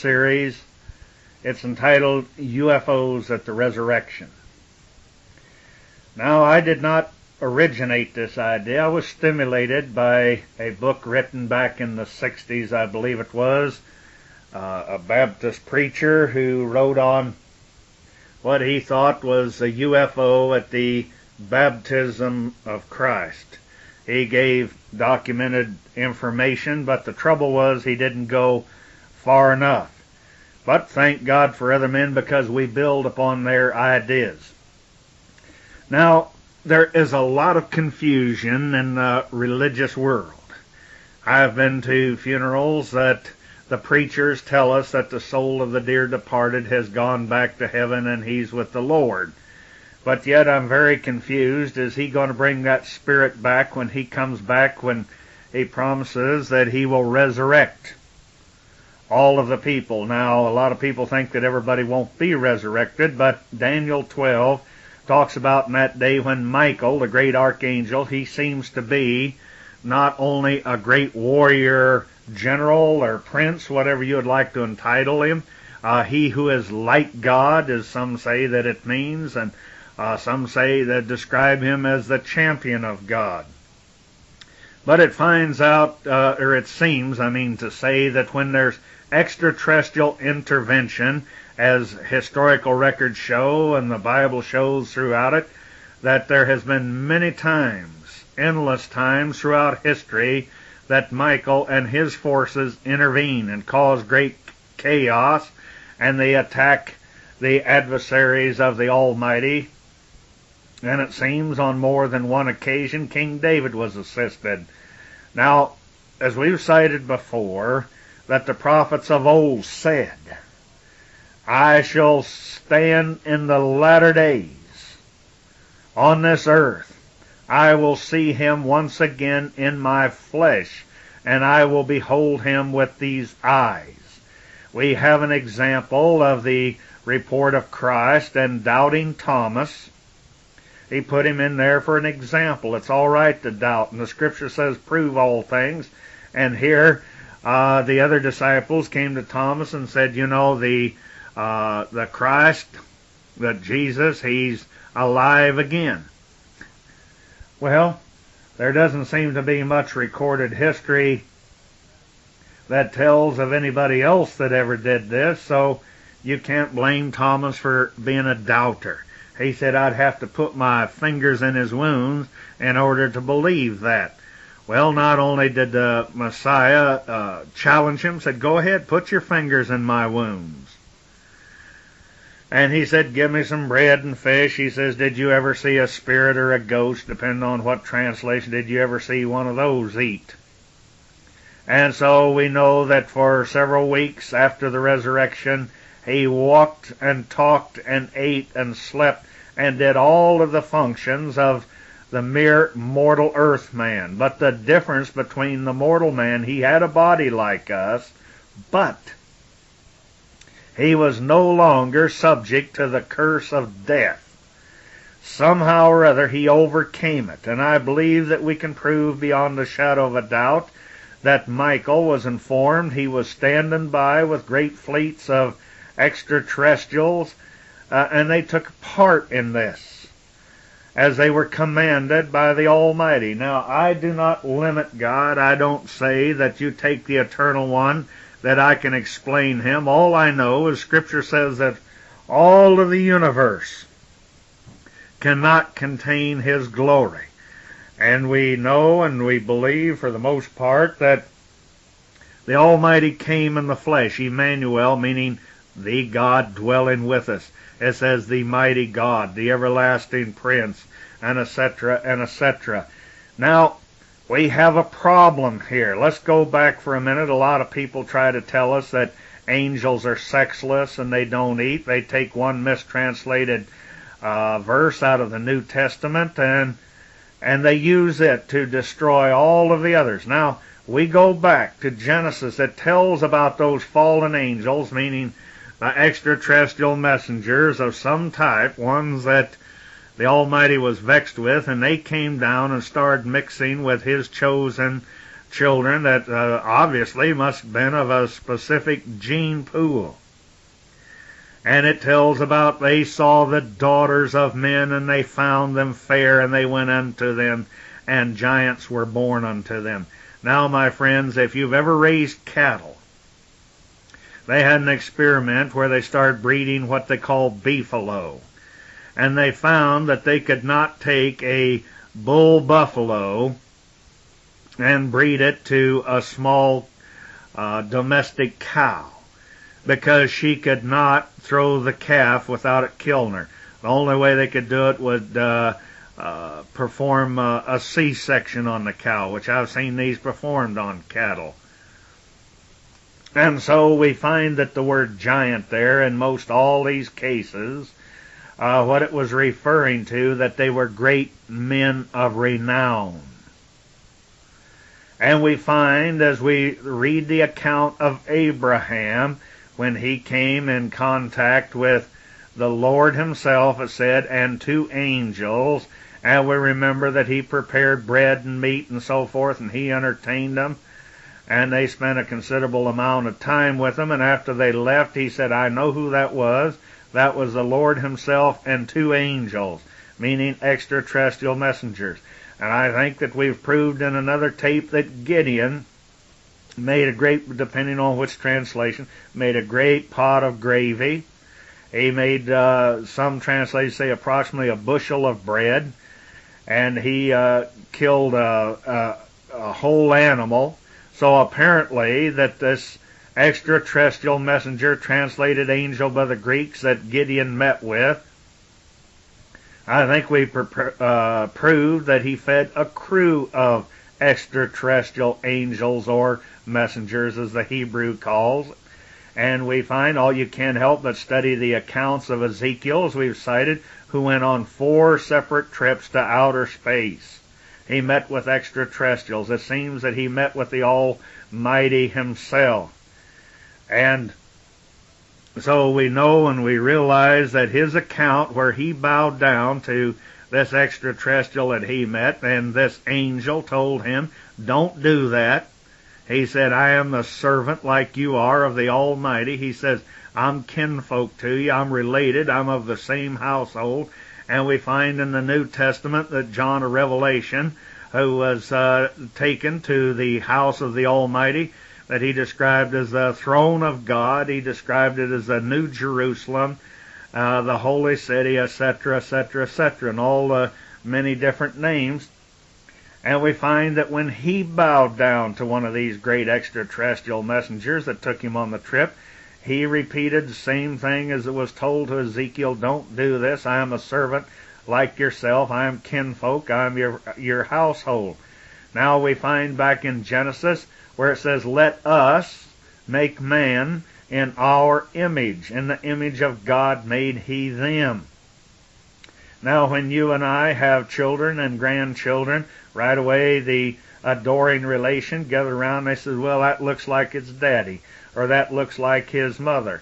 series. It's entitled UFOs at the Resurrection. Now, I did not originate this idea. I was stimulated by a book written back in the 60s, I believe it was, a Baptist preacher who wrote on what he thought was a UFO at the baptism of Christ. He gave documented information, but the trouble was he didn't go far enough. But thank God for other men, because we build upon their ideas. Now, there is a lot of confusion in the religious world. I've been to funerals that the preachers tell us that the soul of the dear departed has gone back to heaven and he's with the Lord. But yet I'm very confused. Is he going to bring that spirit back when he comes back, when he promises that he will resurrect all of the people? Now, a lot of people think that everybody won't be resurrected, but Daniel 12 talks about in that day when Michael, the great archangel, he seems to be not only a great warrior general or prince, whatever you would like to entitle him, he who is like God, as some say that it means, and some say that describe him as the champion of God. But it finds out, or it seems, to say that when there's extraterrestrial intervention, as historical records show and the Bible shows throughout it, that there has been many times, endless times throughout history, that Michael and his forces intervene and cause great chaos, and they attack the adversaries of the Almighty. And it seems on more than one occasion King David was assisted. Now, as we've cited before, that the prophets of old said, I shall stand in the latter days on this earth. I will see him once again in my flesh, and I will behold him with these eyes. We have an example of the report of Christ and doubting Thomas. He put him in there for an example. It's all right to doubt, and the Scripture says, prove all things. And here, the other disciples came to Thomas and said, the Christ, that Jesus, he's alive again. Well, there doesn't seem to be much recorded history that tells of anybody else that ever did this, so you can't blame Thomas for being a doubter. He said, I'd have to put my fingers in his wounds in order to believe that. Well, not only did the Messiah challenge him, said, go ahead, put your fingers in my wounds. And he said, give me some bread and fish. He says, did you ever see a spirit or a ghost, depending on what translation, did you ever see one of those eat? And so we know that for several weeks after the resurrection, he walked and talked and ate and slept and did all of the functions of the mere mortal earth man. But the difference between the mortal man, he had a body like us, but he was no longer subject to the curse of death. Somehow or other he overcame it, and I believe that we can prove beyond a shadow of a doubt that Michael was informed. He was standing by with great fleets of extraterrestrials, and they took part in this as they were commanded by the Almighty. Now, I do not limit God. I don't say that you take the Eternal One, that I can explain him. All I know is Scripture says that all of the universe cannot contain his glory. And we know and we believe for the most part that the Almighty came in the flesh, Emmanuel, meaning the God dwelling with us. It says the mighty God, the everlasting Prince, and etc., and etc. Now, we have a problem here. Let's go back for a minute. A lot of people try to tell us that angels are sexless and they don't eat. They take one mistranslated verse out of the New Testament and they use it to destroy all of the others. Now, we go back to Genesis that tells about those fallen angels, meaning extraterrestrial messengers of some type, ones that the Almighty was vexed with, and they came down and started mixing with his chosen children that obviously must have been of a specific gene pool. And it tells about they saw the daughters of men, and they found them fair, and they went unto them, and giants were born unto them. Now, my friends, if you've ever raised cattle, they had an experiment where they started breeding what they call beefalo. And they found that they could not take a bull buffalo and breed it to a small domestic cow, because she could not throw the calf without it killing her. The only way they could do it would perform a C-section on the cow, which I've seen these performed on cattle. And so we find that the word giant there, in most all these cases, what it was referring to, that they were great men of renown. And we find, as we read the account of Abraham, when he came in contact with the Lord himself, it said, and two angels, and we remember that he prepared bread and meat and so forth, and he entertained them, and they spent a considerable amount of time with him, and after they left, he said, I know who that was. That was the Lord himself and two angels, meaning extraterrestrial messengers. And I think that we've proved in another tape that Gideon made a great, depending on which translation, made a great pot of gravy. He made, some translations say, approximately a bushel of bread. And he killed a whole animal. So apparently that this extraterrestrial messenger, translated angel by the Greeks, that Gideon met with, I think we proved that he fed a crew of extraterrestrial angels, or messengers as the Hebrew calls. And we find, all you can't help but study the accounts of Ezekiel, as we've cited, who went on 4 separate trips to outer space. He met with extraterrestrials. It seems that he met with the Almighty himself. And so we know and we realize that his account, where he bowed down to this extraterrestrial that he met, and this angel told him, don't do that. He said, I am the servant like you are of the Almighty. He says, I'm kinfolk to you. I'm related. I'm of the same household. And we find in the New Testament that John of Revelation, who was taken to the house of the Almighty, that he described as the throne of God. He described it as the New Jerusalem, the holy city, etc., etc., etc., and all the many different names. And we find that when he bowed down to one of these great extraterrestrial messengers that took him on the trip, he repeated the same thing as it was told to Ezekiel, don't do this. I am a servant like yourself. I am kinfolk. I am your household. Now we find back in Genesis where it says, let us make man in our image. In the image of God made he them. Now when you and I have children and grandchildren, right away the adoring relation gather around and they say, well, that looks like it's daddy, or that looks like his mother.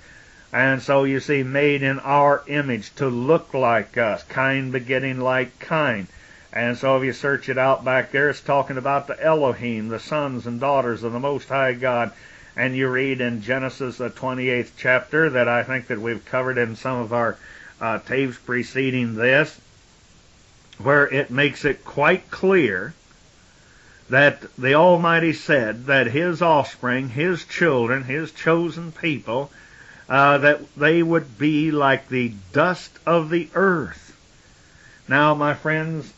And so you see, made in our image, to look like us, kind begetting like kind. And so if you search it out back there, it's talking about the Elohim, the sons and daughters of the Most High God. And you read in Genesis, the 28th chapter, that I think that we've covered in some of our tapes preceding this, where it makes it quite clear that the Almighty said that his offspring, his children, his chosen people, that they would be like the dust of the earth. Now, my friends,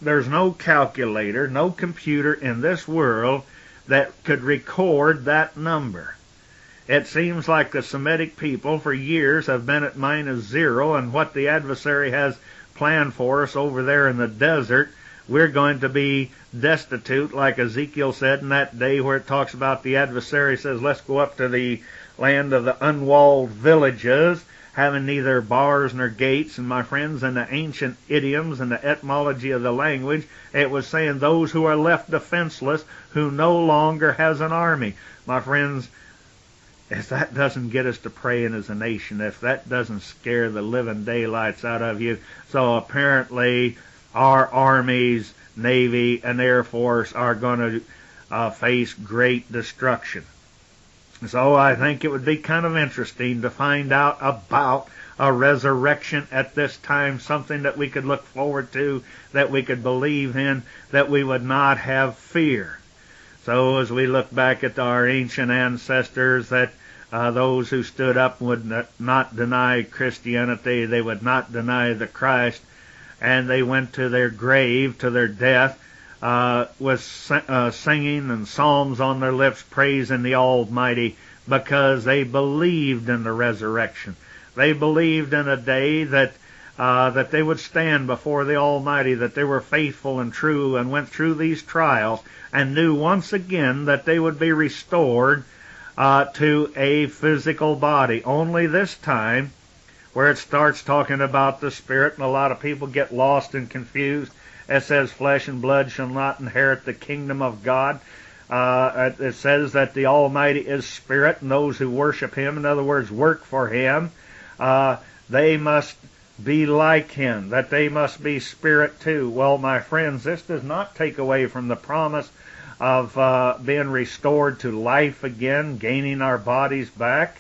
there's no calculator, no computer in this world that could record that number. It seems like the Semitic people for years have been at -0, and what the adversary has planned for us over there in the desert, we're going to be destitute, like Ezekiel said in that day where it talks about the adversary says, let's go up to the land of the unwalled villages, having neither bars nor gates. And my friends, in the ancient idioms and the etymology of the language, it was saying those who are left defenseless, who no longer has an army. My friends, if that doesn't get us to praying as a nation, if that doesn't scare the living daylights out of you, so apparently our armies, Navy, and Air Force are going to face great destruction. So I think it would be kind of interesting to find out about a resurrection at this time, something that we could look forward to, that we could believe in, that we would not have fear. So as we look back at our ancient ancestors, that those who stood up would not deny Christianity, they would not deny the Christ, and they went to their grave, to their death, with singing and psalms on their lips, praising the Almighty, because they believed in the resurrection. They believed in a day that they would stand before the Almighty, that they were faithful and true and went through these trials and knew once again that they would be restored to a physical body. Only this time, where it starts talking about the Spirit, and a lot of people get lost and confused. It says flesh and blood shall not inherit the kingdom of God. It says that the Almighty is Spirit, and those who worship Him, in other words, work for Him, they must be like Him, that they must be Spirit too. Well, my friends, this does not take away from the promise of being restored to life again, gaining our bodies back,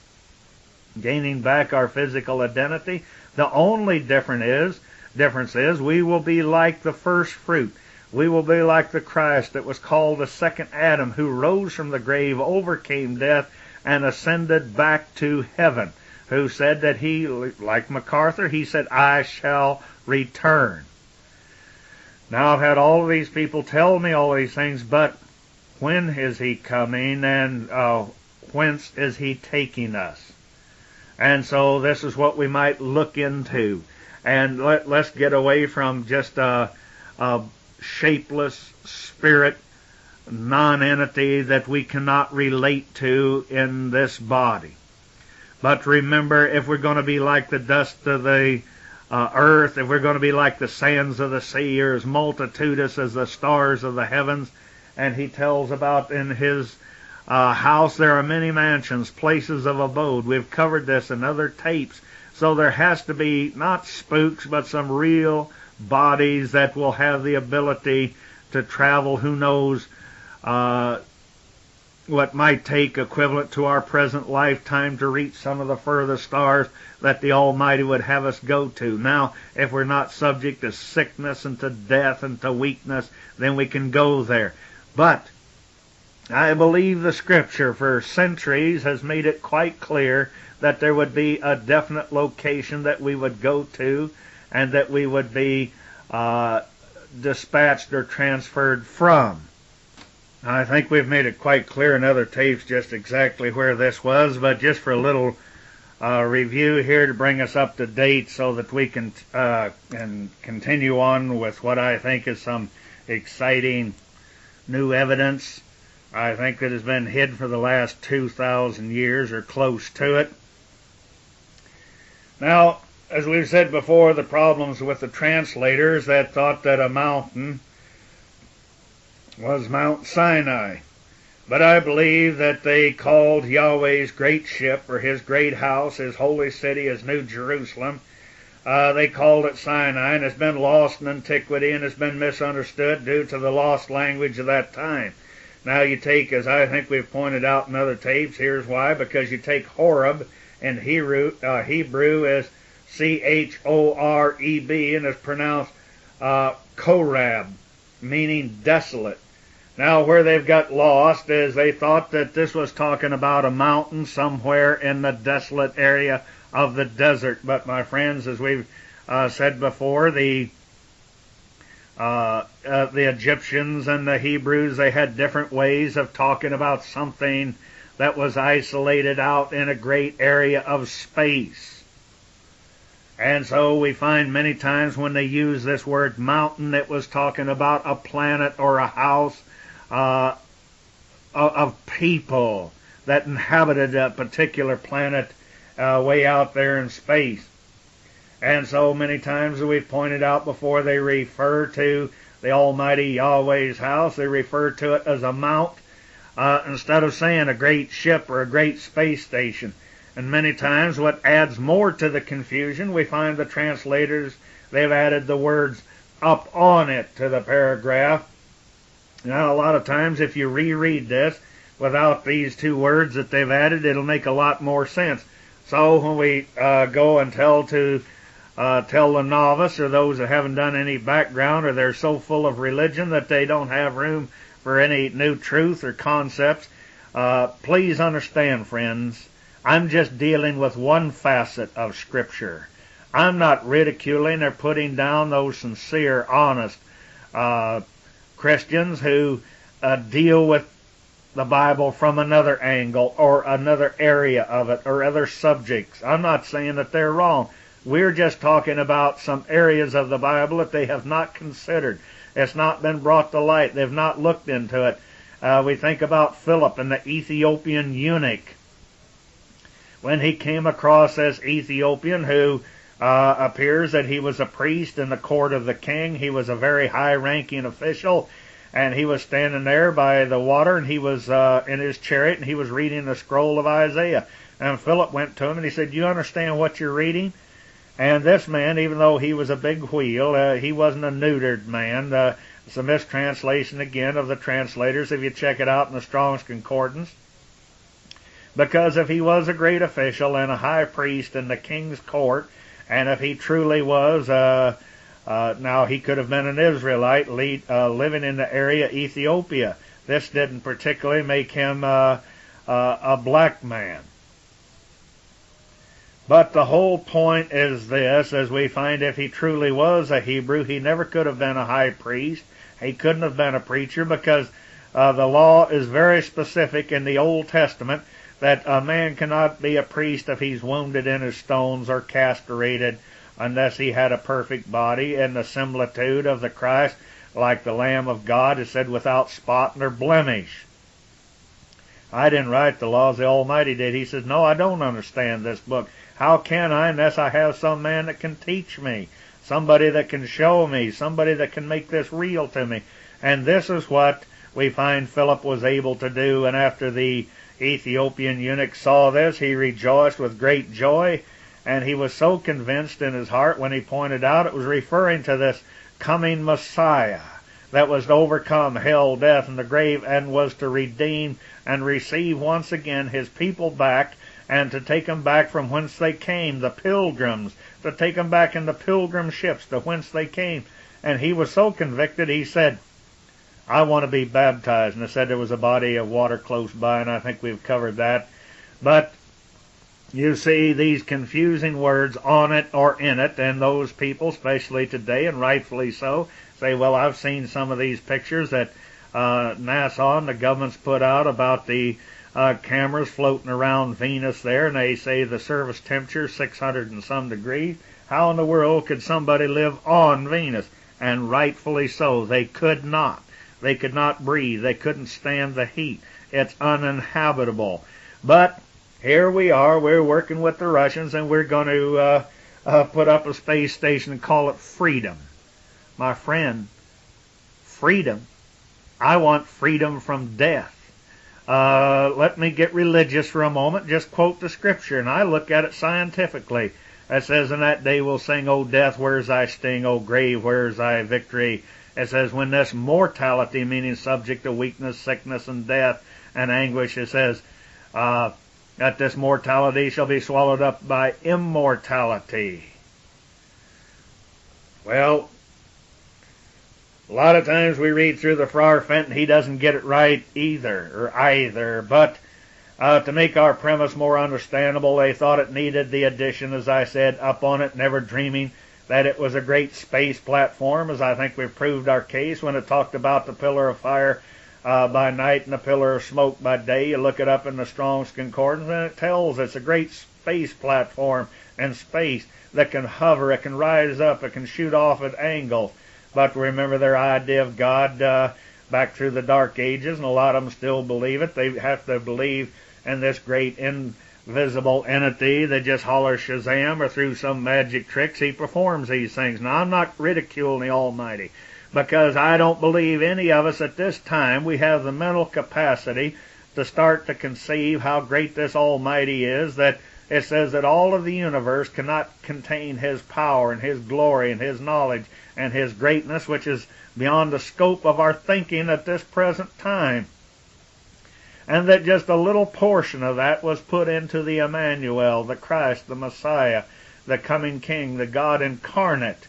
gaining back our physical identity. The only difference is we will be like the first fruit. We will be like the Christ that was called the second Adam, who rose from the grave, overcame death, and ascended back to heaven, who said that he, like MacArthur, he said, I shall return. Now I've had all of these people tell me all these things, but when is He coming, and whence is He taking us? And so this is what we might look into. And let's get away from just a shapeless spirit, non-entity that we cannot relate to in this body. But remember, if we're going to be like the dust of the earth, if we're going to be like the sands of the sea, or as multitudinous as the stars of the heavens, and He tells about in His house there are many mansions, places of abode. We've covered this in other tapes. So there has to be not spooks, but some real bodies that will have the ability to travel. Who knows what might take equivalent to our present lifetime to reach some of the furthest stars that the Almighty would have us go to. Now, if we're not subject to sickness and to death and to weakness, then we can go there. But I believe the Scripture for centuries has made it quite clear that there would be a definite location that we would go to, and that we would be dispatched or transferred from. I think we've made it quite clear in other tapes just exactly where this was, but just for a little review here to bring us up to date so that we can continue on with what I think is some exciting new evidence. I think that has been hid for the last 2,000 years or close to it. Now, as we've said before, the problems with the translators that thought that a mountain was Mount Sinai. But I believe that they called Yahweh's great ship, or His great house, His holy city, His New Jerusalem, they called it Sinai, and it's been lost in antiquity, and it's been misunderstood due to the lost language of that time. Now you take, as I think we've pointed out in other tapes, here's why: because you take Horeb in Hebrew as C-H-O-R-E-B, and it's pronounced Korab, meaning desolate. Now where they've got lost is they thought that this was talking about a mountain somewhere in the desolate area of the desert. But my friends, as we've said before, the Egyptians and the Hebrews, they had different ways of talking about something that was isolated out in a great area of space. And so we find many times when they use this word mountain, it was talking about a planet or a house of people that inhabited a particular planet way out there in space. And so many times, as we've pointed out before, they refer to the Almighty Yahweh's house, they refer to it as a mount, instead of saying a great ship or a great space station. And many times what adds more to the confusion, we find the translators, they've added the words up on it to the paragraph, Now, a lot of times if you reread this without these two words that they've added, it'll make a lot more sense. So when we go and tell the novice or those that haven't done any background, or they're so full of religion that they don't have room for any new truth or concepts, please understand, friends, I'm just dealing with one facet of Scripture. I'm not ridiculing or putting down those sincere, honest Christians who deal with the Bible from another angle or another area of it or other subjects. I'm not saying that they're wrong. We're just talking about some areas of the Bible that they have not considered. It's not been brought to light. They've not looked into it. We think about Philip and the Ethiopian eunuch. When he came across this Ethiopian who appears that he was a priest in the court of the king. He was a very high-ranking official, and he was standing there by the water, and he was in his chariot, and he was reading the scroll of Isaiah. And Philip went to him, and he said, "Do you understand what you're reading?" And this man, even though he was a big wheel, he wasn't a neutered man. It's a mistranslation, again, of the translators, if you check it out in the Strong's Concordance. Because if he was a great official and a high priest in the king's court, and if he truly was, now he could have been an Israelite living in the area Ethiopia. This didn't particularly make him a black man. But the whole point is this, as we find if he truly was a Hebrew, he never could have been a high priest. He couldn't have been a preacher because the law is very specific in the Old Testament that a man cannot be a priest if he's wounded in his stones or castrated unless he had a perfect body in the similitude of the Christ, like the Lamb of God is said without spot nor blemish. I didn't write the laws, the Almighty did. He says, no, I don't understand this book. How can I unless I have some man that can teach me, somebody that can show me, somebody that can make this real to me? And this is what we find Philip was able to do, and after the Ethiopian eunuch saw this, he rejoiced with great joy, and he was so convinced in his heart when he pointed out it was referring to this coming Messiah that was to overcome hell, death, and the grave, and was to redeem and receive once again his people back, and to take them back from whence they came, the pilgrims, to take them back in the pilgrim ships to whence they came. And he was so convicted, he said, I want to be baptized. And I said there was a body of water close by, and I think we've covered that. But you see these confusing words, on it or in it, and those people, especially today, and rightfully so, say, well, I've seen some of these pictures that NASA and the government's put out about the cameras floating around Venus there, and they say the surface temperature 600 and some degrees. How in the world could somebody live on Venus? And rightfully so, they could not. They could not breathe. They couldn't stand the heat. It's uninhabitable. But here we are. We're working with the Russians, and we're going to put up a space station and call it freedom. My friend, freedom. I want freedom from death. Let me get religious for a moment. Just quote the Scripture, and I look at it scientifically. It says, in that day we'll sing, O death, where's thy sting? O grave, where's thy victory? It says, when this mortality, meaning subject to weakness, sickness, and death, and anguish, it says, that this mortality shall be swallowed up by immortality. Well, a lot of times we read through the Friar Fenton, he doesn't get it right either. But to make our premise more understandable, they thought it needed the addition, as I said, up on it, never dreaming that it was a great space platform, as I think we've proved our case when it talked about the pillar of fire by night and the pillar of smoke by day. You look it up in the Strong's Concordance, and it tells it's a great space platform in space that can hover, it can rise up, it can shoot off at angles. But remember their idea of God back through the Dark Ages, and a lot of them still believe it. They have to believe in this great invisible entity that just hollers Shazam, or through some magic tricks he performs these things. Now, I'm not ridiculing the Almighty, because I don't believe any of us at this time we have the mental capacity to start to conceive how great this Almighty is, that It says that all of the universe cannot contain His power and His glory and His knowledge and His greatness, which is beyond the scope of our thinking at this present time. And that just a little portion of that was put into the Emmanuel, the Christ, the Messiah, the coming King, the God incarnate.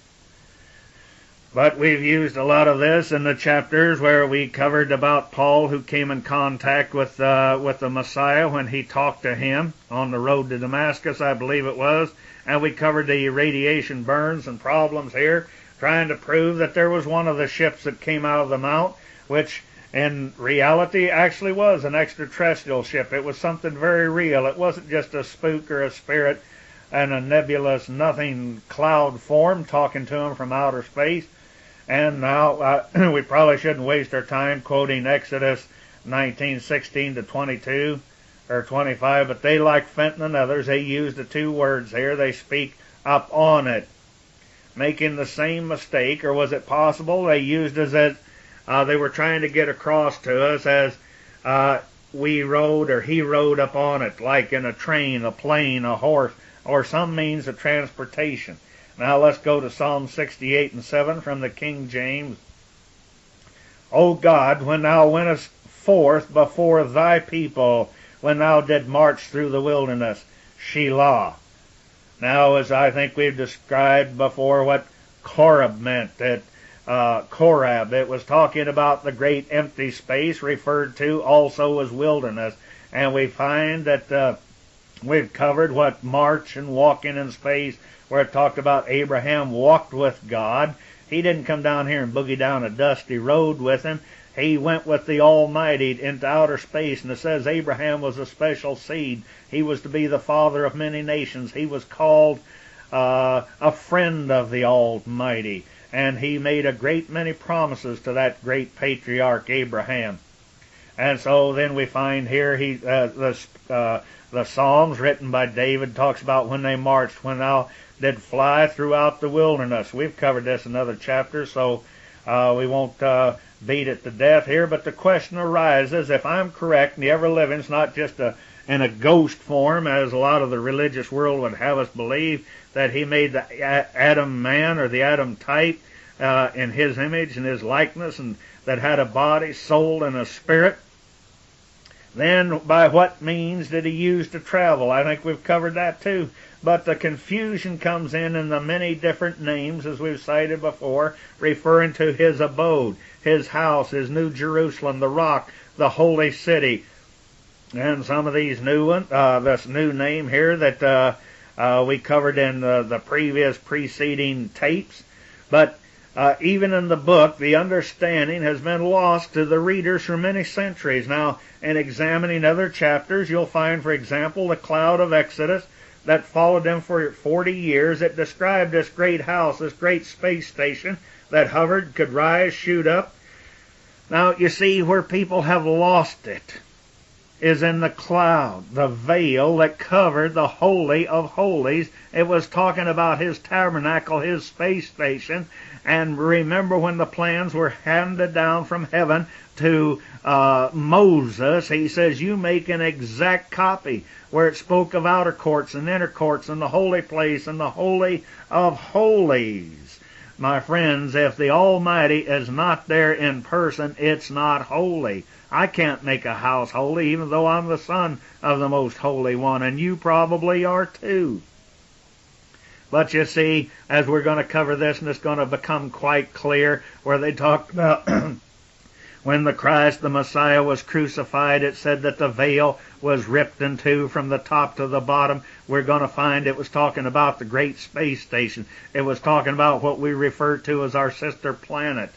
But we've used a lot of this in the chapters where we covered about Paul, who came in contact with the Messiah when he talked to him on the road to Damascus, I believe it was. And we covered the radiation burns and problems here, trying to prove that there was one of the ships that came out of the mount, which in reality actually was an extraterrestrial ship. It was something very real. It wasn't just a spook or a spirit and a nebulous nothing cloud form talking to him from outer space. And now we probably shouldn't waste our time quoting Exodus 19:16 to 22 or 25, but they, like Fenton and others, they use the two words here. They speak up on it, making the same mistake. Or was it possible they used as they were trying to get across to us as we rode or he rode up on it, like in a train, a plane, a horse, or some means of transportation. Now let's go to Psalm 68 and 7 from the King James. O God, when thou wentest forth before thy people, when thou did march through the wilderness, Shelah. Now, as I think we've described before what Korab meant, that Korab, it was talking about the great empty space, referred to also as wilderness. And we find that we've covered what march and walking in space, where it talked about Abraham walked with God. He didn't come down here and boogie down a dusty road with him. He went with the Almighty into outer space, and it says Abraham was a special seed. He was to be the father of many nations. He was called a friend of the Almighty, and he made a great many promises to that great patriarch Abraham. And so then we find here the Psalms written by David talks about when they marched, when thou did fly throughout the wilderness. We've covered this in other chapters, so we won't beat it to death here. But the question arises, if I'm correct, and the ever-living's not just in a ghost form, as a lot of the religious world would have us believe, that he made the Adam man, or the Adam type, in his image and his likeness, and that had a body, soul, and a spirit, then by what means did he use to travel? I think we've covered that too. But the confusion comes in the many different names, as we've cited before, referring to his abode, his house, his New Jerusalem, the rock, the holy city. And some of these new ones, this new name here that we covered in the previous preceding tapes. But even in the book, the understanding has been lost to the readers for many centuries. Now, in examining other chapters, you'll find, for example, the cloud of Exodus that followed them for 40 years. It described this great house, this great space station that hovered, could rise, shoot up. Now, you see, where people have lost it is in the cloud, the veil that covered the Holy of Holies. It was talking about his tabernacle, his space station. And remember, when the plans were handed down from heaven to Moses, he says, you make an exact copy, where it spoke of outer courts and inner courts and the holy place and the Holy of Holies. My friends, if the Almighty is not there in person, it's not holy. I can't make a house holy, even though I'm the son of the Most Holy One, and you probably are too. But you see, as we're going to cover this, and it's going to become quite clear, where they talked about when the Christ, the Messiah, was crucified, it said that the veil was ripped in two from the top to the bottom. We're going to find it was talking about the great space station. It was talking about what we refer to as our sister planet,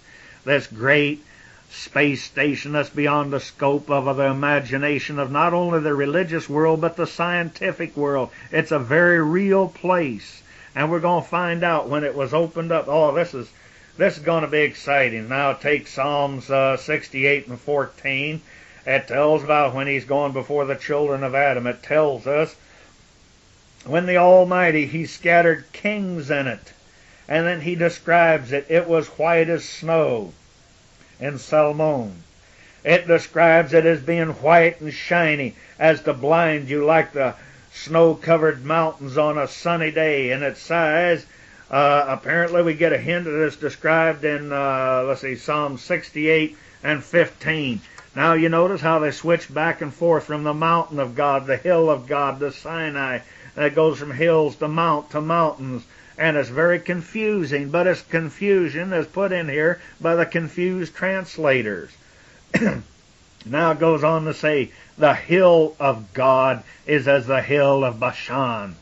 this great space station that's beyond the scope of the imagination of not only the religious world, but the scientific world. It's a very real place. And we're going to find out when it was opened up. Oh, this is going to be exciting. Now take Psalms 68 and 14. It tells about when he's going before the children of Adam. It tells us when the Almighty, he scattered kings in it. And then he describes it. It was white as snow in Salmon. It describes it as being white and shiny, as to blind you like the snow-covered mountains on a sunny day, and its size. Apparently, we get a hint of this described in, Psalm 68 and 15. Now, you notice how they switch back and forth from the mountain of God, the hill of God, the Sinai. And it goes from hills to mountains. And it's very confusing, but its confusion is put in here by the confused translators. Now it goes on to say, the hill of God is as the hill of Bashan,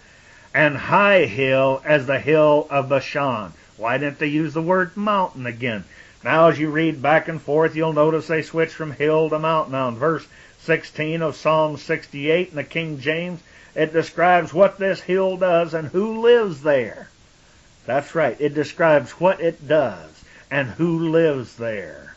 and high hill as the hill of Bashan. Why didn't they use the word mountain again? Now as you read back and forth, you'll notice they switch from hill to mountain. Now in verse 16 of Psalm 68 in the King James, it describes what this hill does and who lives there. That's right, it describes what it does and who lives there.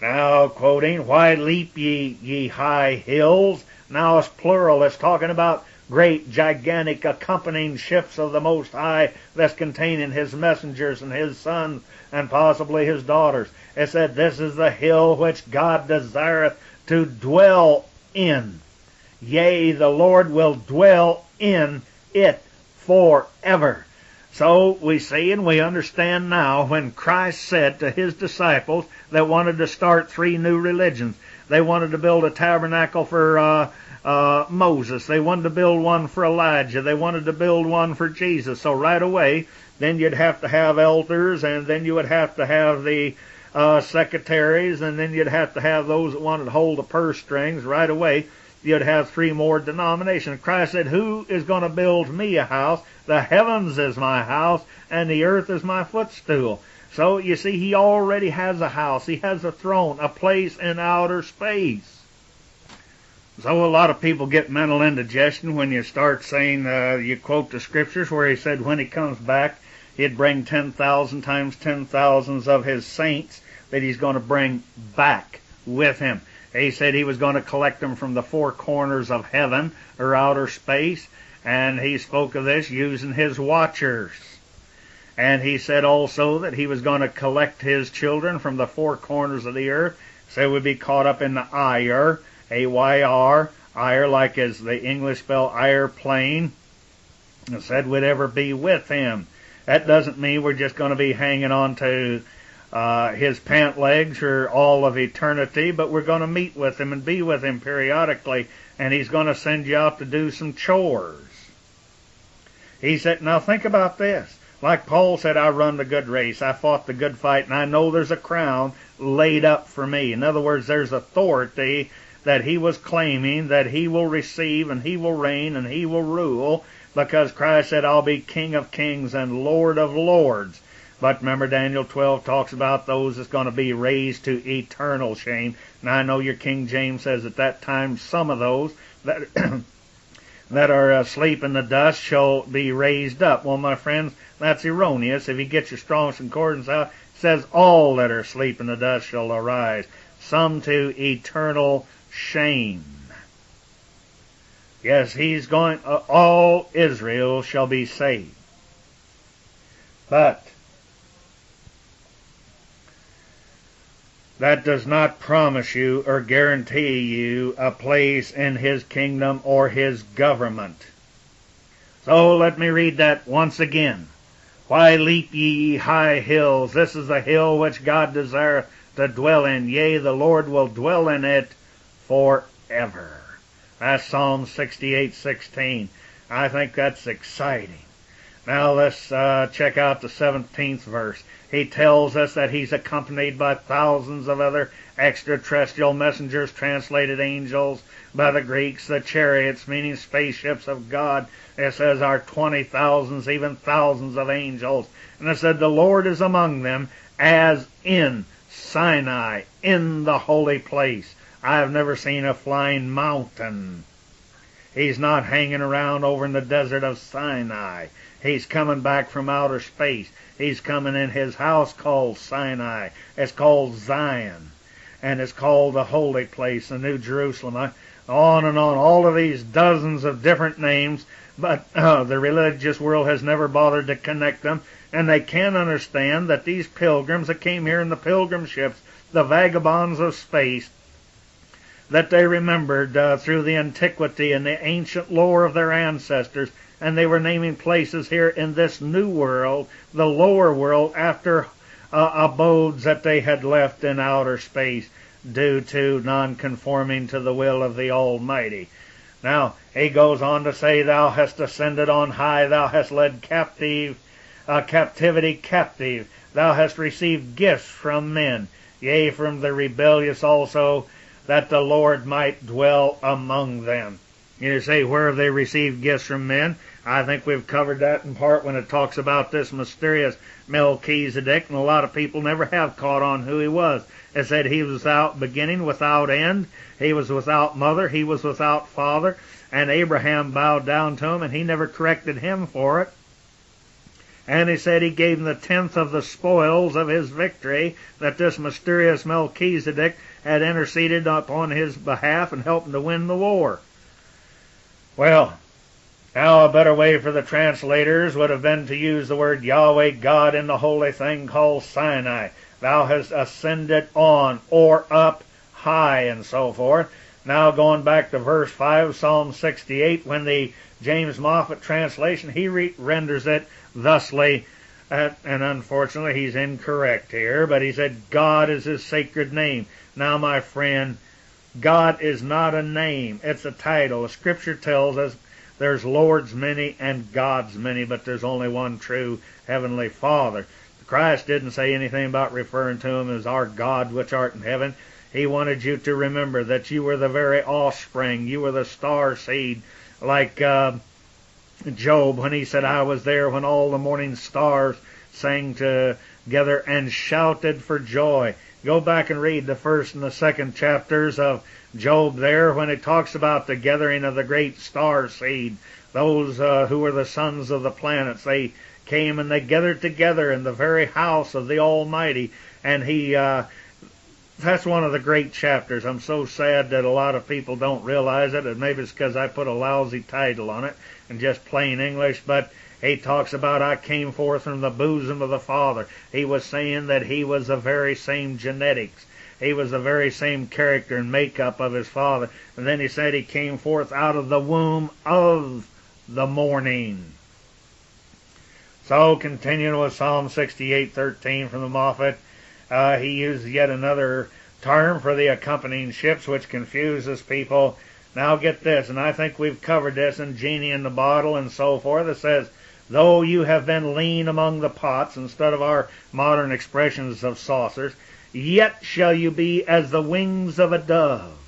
Now, quoting, why leap ye high hills? Now it's plural. It's talking about great, gigantic, accompanying ships of the Most High that's containing his messengers and his sons and possibly his daughters. It said, this is the hill which God desireth to dwell in. Yea, the Lord will dwell in it forever. So we see and we understand now when Christ said to his disciples that wanted to start 3 new religions. They wanted to build a tabernacle for Moses. They wanted to build one for Elijah. They wanted to build one for Jesus. So right away, then you'd have to have elders, and then you would have to have the secretaries, and then you'd have to have those that wanted to hold the purse strings. Right away, you'd have 3 more denominations. Christ said, who is going to build me a house? The heavens is my house, and the earth is my footstool. So, you see, he already has a house. He has a throne, a place in outer space. So a lot of people get mental indigestion when you start saying, you quote the scriptures where he said when he comes back, he'd bring 10,000 times 10,000s of his saints that he's going to bring back with him. He said he was going to collect them from the 4 corners of heaven or outer space, and he spoke of this using his watchers. And he said also that he was going to collect his children from the 4 corners of the earth, so would be caught up in the Ayr, A-Y-R, Ayr like as the English spell airplane, and said would ever be with him. That doesn't mean we're just going to be hanging on to his pant legs for all of eternity, but we're going to meet with him and be with him periodically, and he's going to send you out to do some chores. He said, now think about this. Like Paul said, I run the good race, I fought the good fight, and I know there's a crown laid up for me. In other words, there's authority that he was claiming that he will receive, and he will reign, and he will rule, because Christ said, I'll be King of kings and Lord of lords. But remember, Daniel 12 talks about those that's going to be raised to eternal shame. Now, I know your King James says at that time some of those that that are asleep in the dust shall be raised up. Well, my friends, that's erroneous. If you get your Strong's Concordance out, it says all that are asleep in the dust shall arise, some to eternal shame. Yes, he's going, all Israel shall be saved. But that does not promise you or guarantee you a place in his kingdom or his government. So let me read that once again. Why leap ye high hills? This is the hill which God desireth to dwell in. Yea, the Lord will dwell in it forever. That's Psalm 68:16. I think that's exciting. Now let's check out the 17th verse. He tells us that he's accompanied by thousands of other extraterrestrial messengers, translated angels by the Greeks, the chariots, meaning spaceships of God. It says our 20,000s, even thousands of angels. And it said the Lord is among them as in Sinai, in the holy place. I have never seen a flying mountain. He's not hanging around over in the desert of Sinai. He's coming back from outer space. He's coming in his house called Sinai. It's called Zion. And it's called the holy place, the New Jerusalem. On and on. All of these dozens of different names. But the religious world has never bothered to connect them. And they can't understand that these pilgrims that came here in the pilgrim ships, the vagabonds of space, that they remembered through the antiquity and the ancient lore of their ancestors, and they were naming places here in this new world, the lower world, after abodes that they had left in outer space due to non-conforming to the will of the Almighty. Now, he goes on to say, Thou hast ascended on high, Thou hast led captivity captive, Thou hast received gifts from men, yea, from the rebellious also, that the Lord might dwell among them. You say, where have they received gifts from men? I think we've covered that in part when it talks about this mysterious Melchizedek, and a lot of people never have caught on who he was. It said he was without beginning, without end. He was without mother. He was without father. And Abraham bowed down to him, and he never corrected him for it. And he said he gave him the 10th of the spoils of his victory, that this mysterious Melchizedek had interceded upon his behalf and helped him to win the war. Well, now a better way for the translators would have been to use the word Yahweh God in the holy thing called Sinai. Thou hast ascended on, or up, high, and so forth. Now going back to verse 5, Psalm 68, when the James Moffat translation, he renders it thusly, and unfortunately he's incorrect here, but he said, God is his sacred name. Now, my friend, God is not a name, it's a title. The Scripture tells us there's Lords many and gods many, but there's only one true Heavenly Father. Christ didn't say anything about referring to him as our God which art in heaven. He wanted you to remember that you were the very offspring. You were the star seed, like Job when he said, I was there when all the morning stars sang together and shouted for joy. Go back and read the first and the second chapters of Job there when it talks about the gathering of the great star seed, those who were the sons of the planets. They came and they gathered together in the very house of the Almighty, and that's one of the great chapters. I'm so sad that a lot of people don't realize it, and maybe it's because I put a lousy title on it and just plain English, but he talks about I came forth from the bosom of the Father. He was saying that he was the very same genetics. He was the very same character and makeup of his Father. And then he said he came forth out of the womb of the morning. So, continuing with Psalm 68:13 from the Moffat, he uses yet another term for the accompanying ships, which confuses people. Now get this, and I think we've covered this in Genie in the Bottle and so forth. It says, though you have been lean among the pots, instead of our modern expressions of saucers, yet shall you be as the wings of a dove.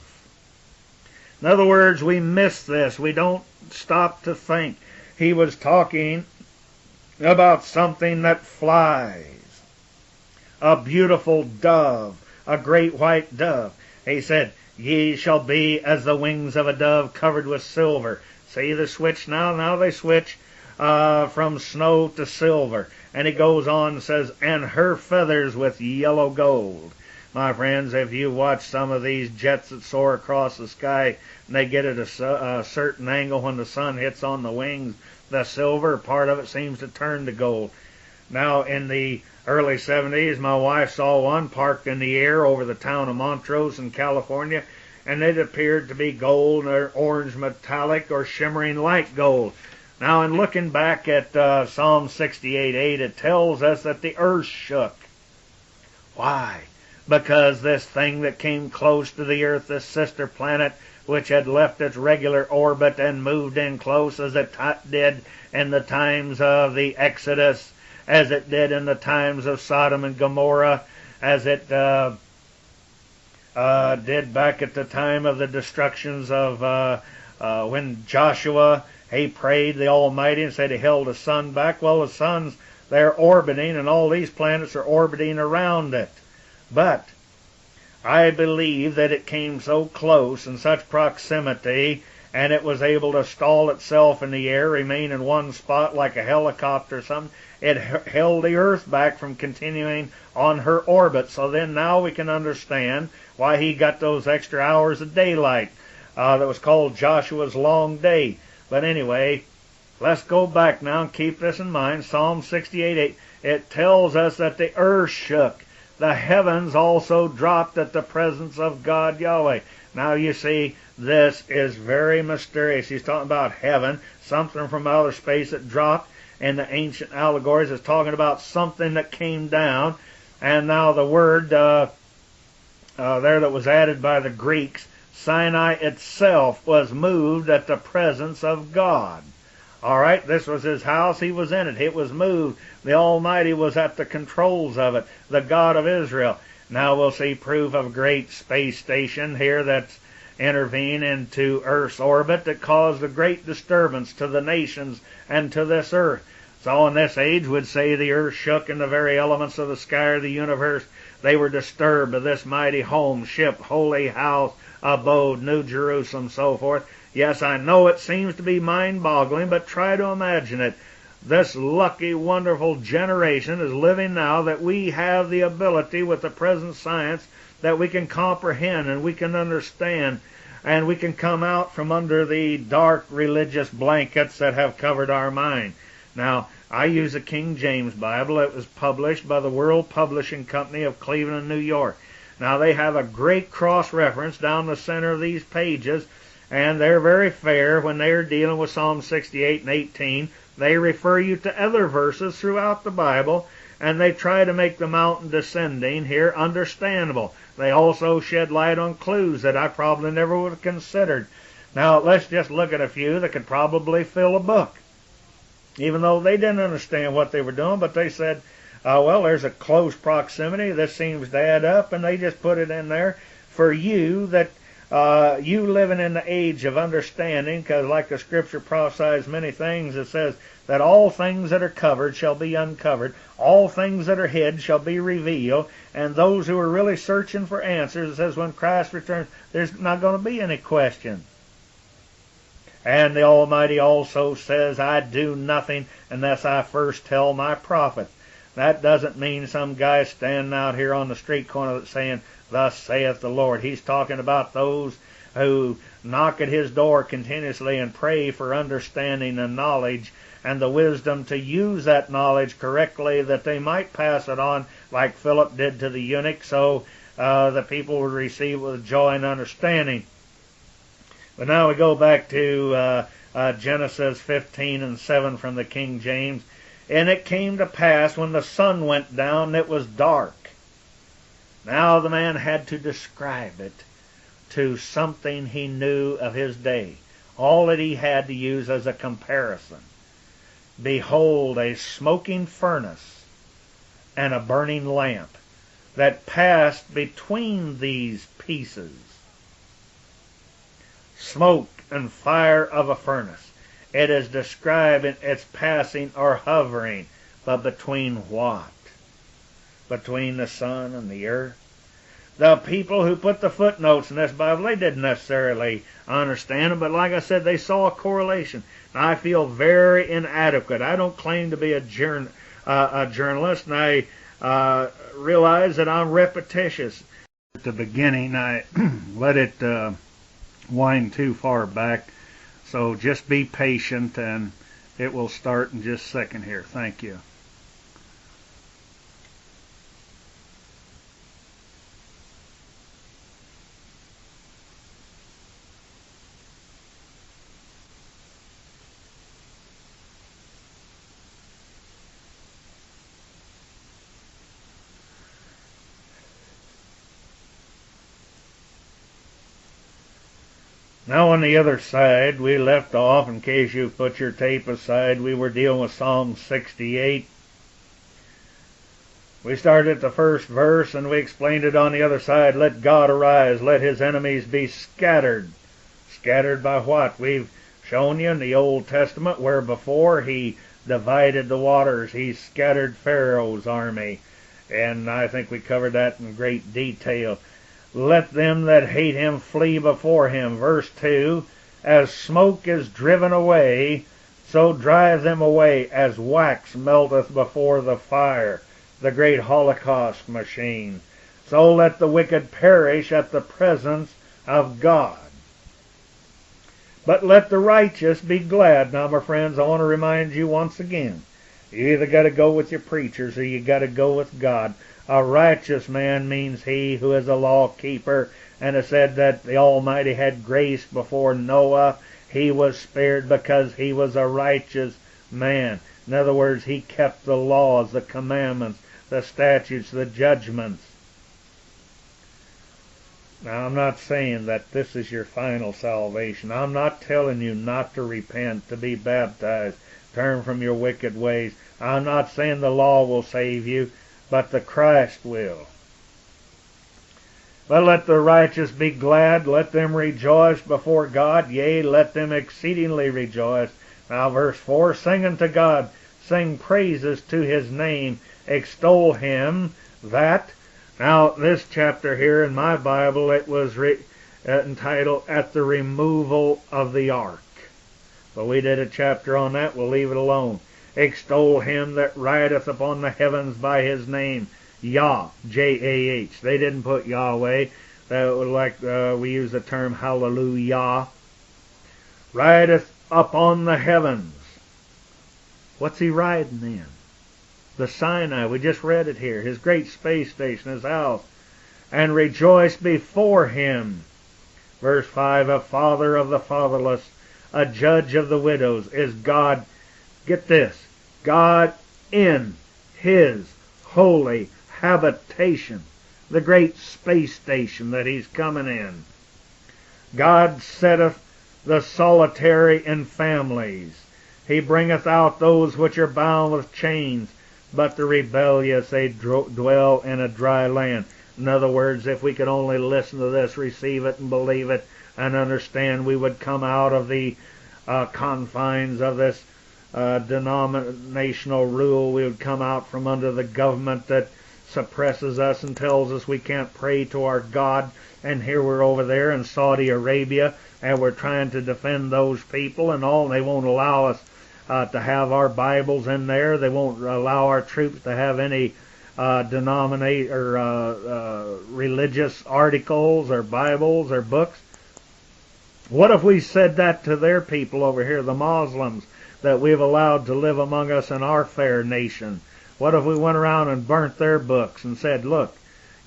In other words, we miss this. We don't stop to think. He was talking about something that flies. A beautiful dove, a great white dove. He said, ye shall be as the wings of a dove covered with silver. See the switch now? Now they switch from snow to silver. And he goes on and says, and her feathers with yellow gold. My friends, if you watch some of these jets that soar across the sky, and they get at a certain angle when the sun hits on the wings, the silver part of it seems to turn to gold. Now, in the early 70s, my wife saw one parked in the air over the town of Montrose in California, and it appeared to be gold or orange metallic or shimmering light gold. Now, in looking back at Psalm 68:8, it tells us that the earth shook. Why? Because this thing that came close to the earth, this sister planet, which had left its regular orbit and moved in close as it did in the times of the Exodus, as it did in the times of Sodom and Gomorrah, as it did back at the time of the destructions of when Joshua, he prayed the Almighty and said he held the sun back. Well, the sun's there orbiting, and all these planets are orbiting around it. But I believe that it came so close in such proximity, and it was able to stall itself in the air, remain in one spot like a helicopter or something. It held the earth back from continuing on her orbit. So then now we can understand why he got those extra hours of daylight. That was called Joshua's long day. But anyway, let's go back now and keep this in mind. Psalm 68:8. It tells us that the earth shook. The heavens also dropped at the presence of God Yahweh. Now you see, this is very mysterious. He's talking about heaven, something from outer space that dropped, and the ancient allegories is talking about something that came down. And now the word there that was added by the Greeks, Sinai itself was moved at the presence of God. All right, this was his house. He was in it. It was moved. The Almighty was at the controls of it, the God of Israel. Now we'll see proof of a great space station here that's intervened into Earth's orbit that caused a great disturbance to the nations and to this earth. So in this age would say the earth shook and the very elements of the sky or the universe, they were disturbed of this mighty home, ship, holy house, abode, New Jerusalem, so forth. Yes, I know it seems to be mind-boggling, but try to imagine it. This lucky, wonderful generation is living now that we have the ability with the present science that we can comprehend and we can understand, and we can come out from under the dark religious blankets that have covered our mind. Now, I use a King James Bible. It was published by the World Publishing Company of Cleveland, New York. Now, they have a great cross-reference down the center of these pages, and they're very fair when they're dealing with Psalm 68 and 18. They refer you to other verses throughout the Bible, and they try to make the mountain descending here understandable. They also shed light on clues that I probably never would have considered. Now, let's just look at a few that could probably fill a book. Even though they didn't understand what they were doing, but they said, well, there's a close proximity. This seems to add up, and they just put it in there for you that you living in the age of understanding, because like the Scripture prophesies many things, it says that all things that are covered shall be uncovered, all things that are hid shall be revealed, and those who are really searching for answers, it says when Christ returns, there's not going to be any question. And the Almighty also says, I do nothing unless I first tell my prophet. That doesn't mean some guy standing out here on the street corner that's saying, thus saith the Lord. He's talking about those who knock at his door continuously and pray for understanding and knowledge and the wisdom to use that knowledge correctly, that they might pass it on like Philip did to the eunuch, so the people would receive it with joy and understanding. But now we go back to Genesis 15:7 from the King James. And it came to pass when the sun went down, it was dark. Now the man had to describe it to something he knew of his day. All that he had to use as a comparison. Behold, a smoking furnace and a burning lamp that passed between these pieces. Smoke and fire of a furnace. It is described in its passing or hovering, but between what? Between the sun and the earth? The people who put the footnotes in this Bible, they didn't necessarily understand it, but like I said, they saw a correlation. Now, I feel very inadequate. I don't claim to be a journalist, and I realize that I'm repetitious. At the beginning, I let it wind too far back, so just be patient, and it will start in just a second here. Thank you. Now on the other side, we left off, in case you put your tape aside, we were dealing with Psalm 68. We started at the first verse and we explained it on the other side. Let God arise, let his enemies be scattered. Scattered by what? We've shown you in the Old Testament where before he divided the waters, he scattered Pharaoh's army. And I think we covered that in great detail. Let them that hate him flee before him. Verse 2, as smoke is driven away, so drive them away, as wax melteth before the fire, the great Holocaust machine. So let the wicked perish at the presence of God. But let the righteous be glad. Now, my friends, I want to remind you once again, You either got to go with your preachers or you got to go with God. A righteous man means he who is a law keeper. And it said that the Almighty had grace before Noah. He was spared because he was a righteous man. In other words, he kept the laws, the commandments, the statutes, the judgments. Now, I'm not saying that this is your final salvation. I'm not telling you not to repent, to be baptized, turn from your wicked ways. I'm not saying the law will save you, but the Christ will. But let the righteous be glad, let them rejoice before God, yea, let them exceedingly rejoice. Now, verse 4, sing unto God, sing praises to his name, extol him, that... Now, this chapter here in my Bible, it was entitled, At the Removal of the Ark. But we did a chapter on that, we'll leave it alone. Extol him that rideth upon the heavens by his name, Yah, J-A-H. They didn't put Yahweh. That was like we use the term hallelujah. Rideth upon the heavens. What's he riding in? The Sinai, we just read it here, his great space station, his house. And rejoice before him. Verse 5, a father of the fatherless, a judge of the widows, is God, get this, God in his holy habitation, the great space station that he's coming in. God setteth the solitary in families. He bringeth out those which are bound with chains, but the rebellious, they dwell in a dry land. In other words, if we could only listen to this, receive it, and believe it, and understand, we would come out of the confines of this denominational rule. We would come out from under the government that suppresses us and tells us we can't pray to our God. And here we're over there in Saudi Arabia, and we're trying to defend those people and all. They won't allow us to have our Bibles in there. They won't allow our troops to have any religious articles or Bibles or books. What if we said that to their people over here, the Muslims, that we've allowed to live among us in our fair nation? What if we went around and burnt their books and said, look,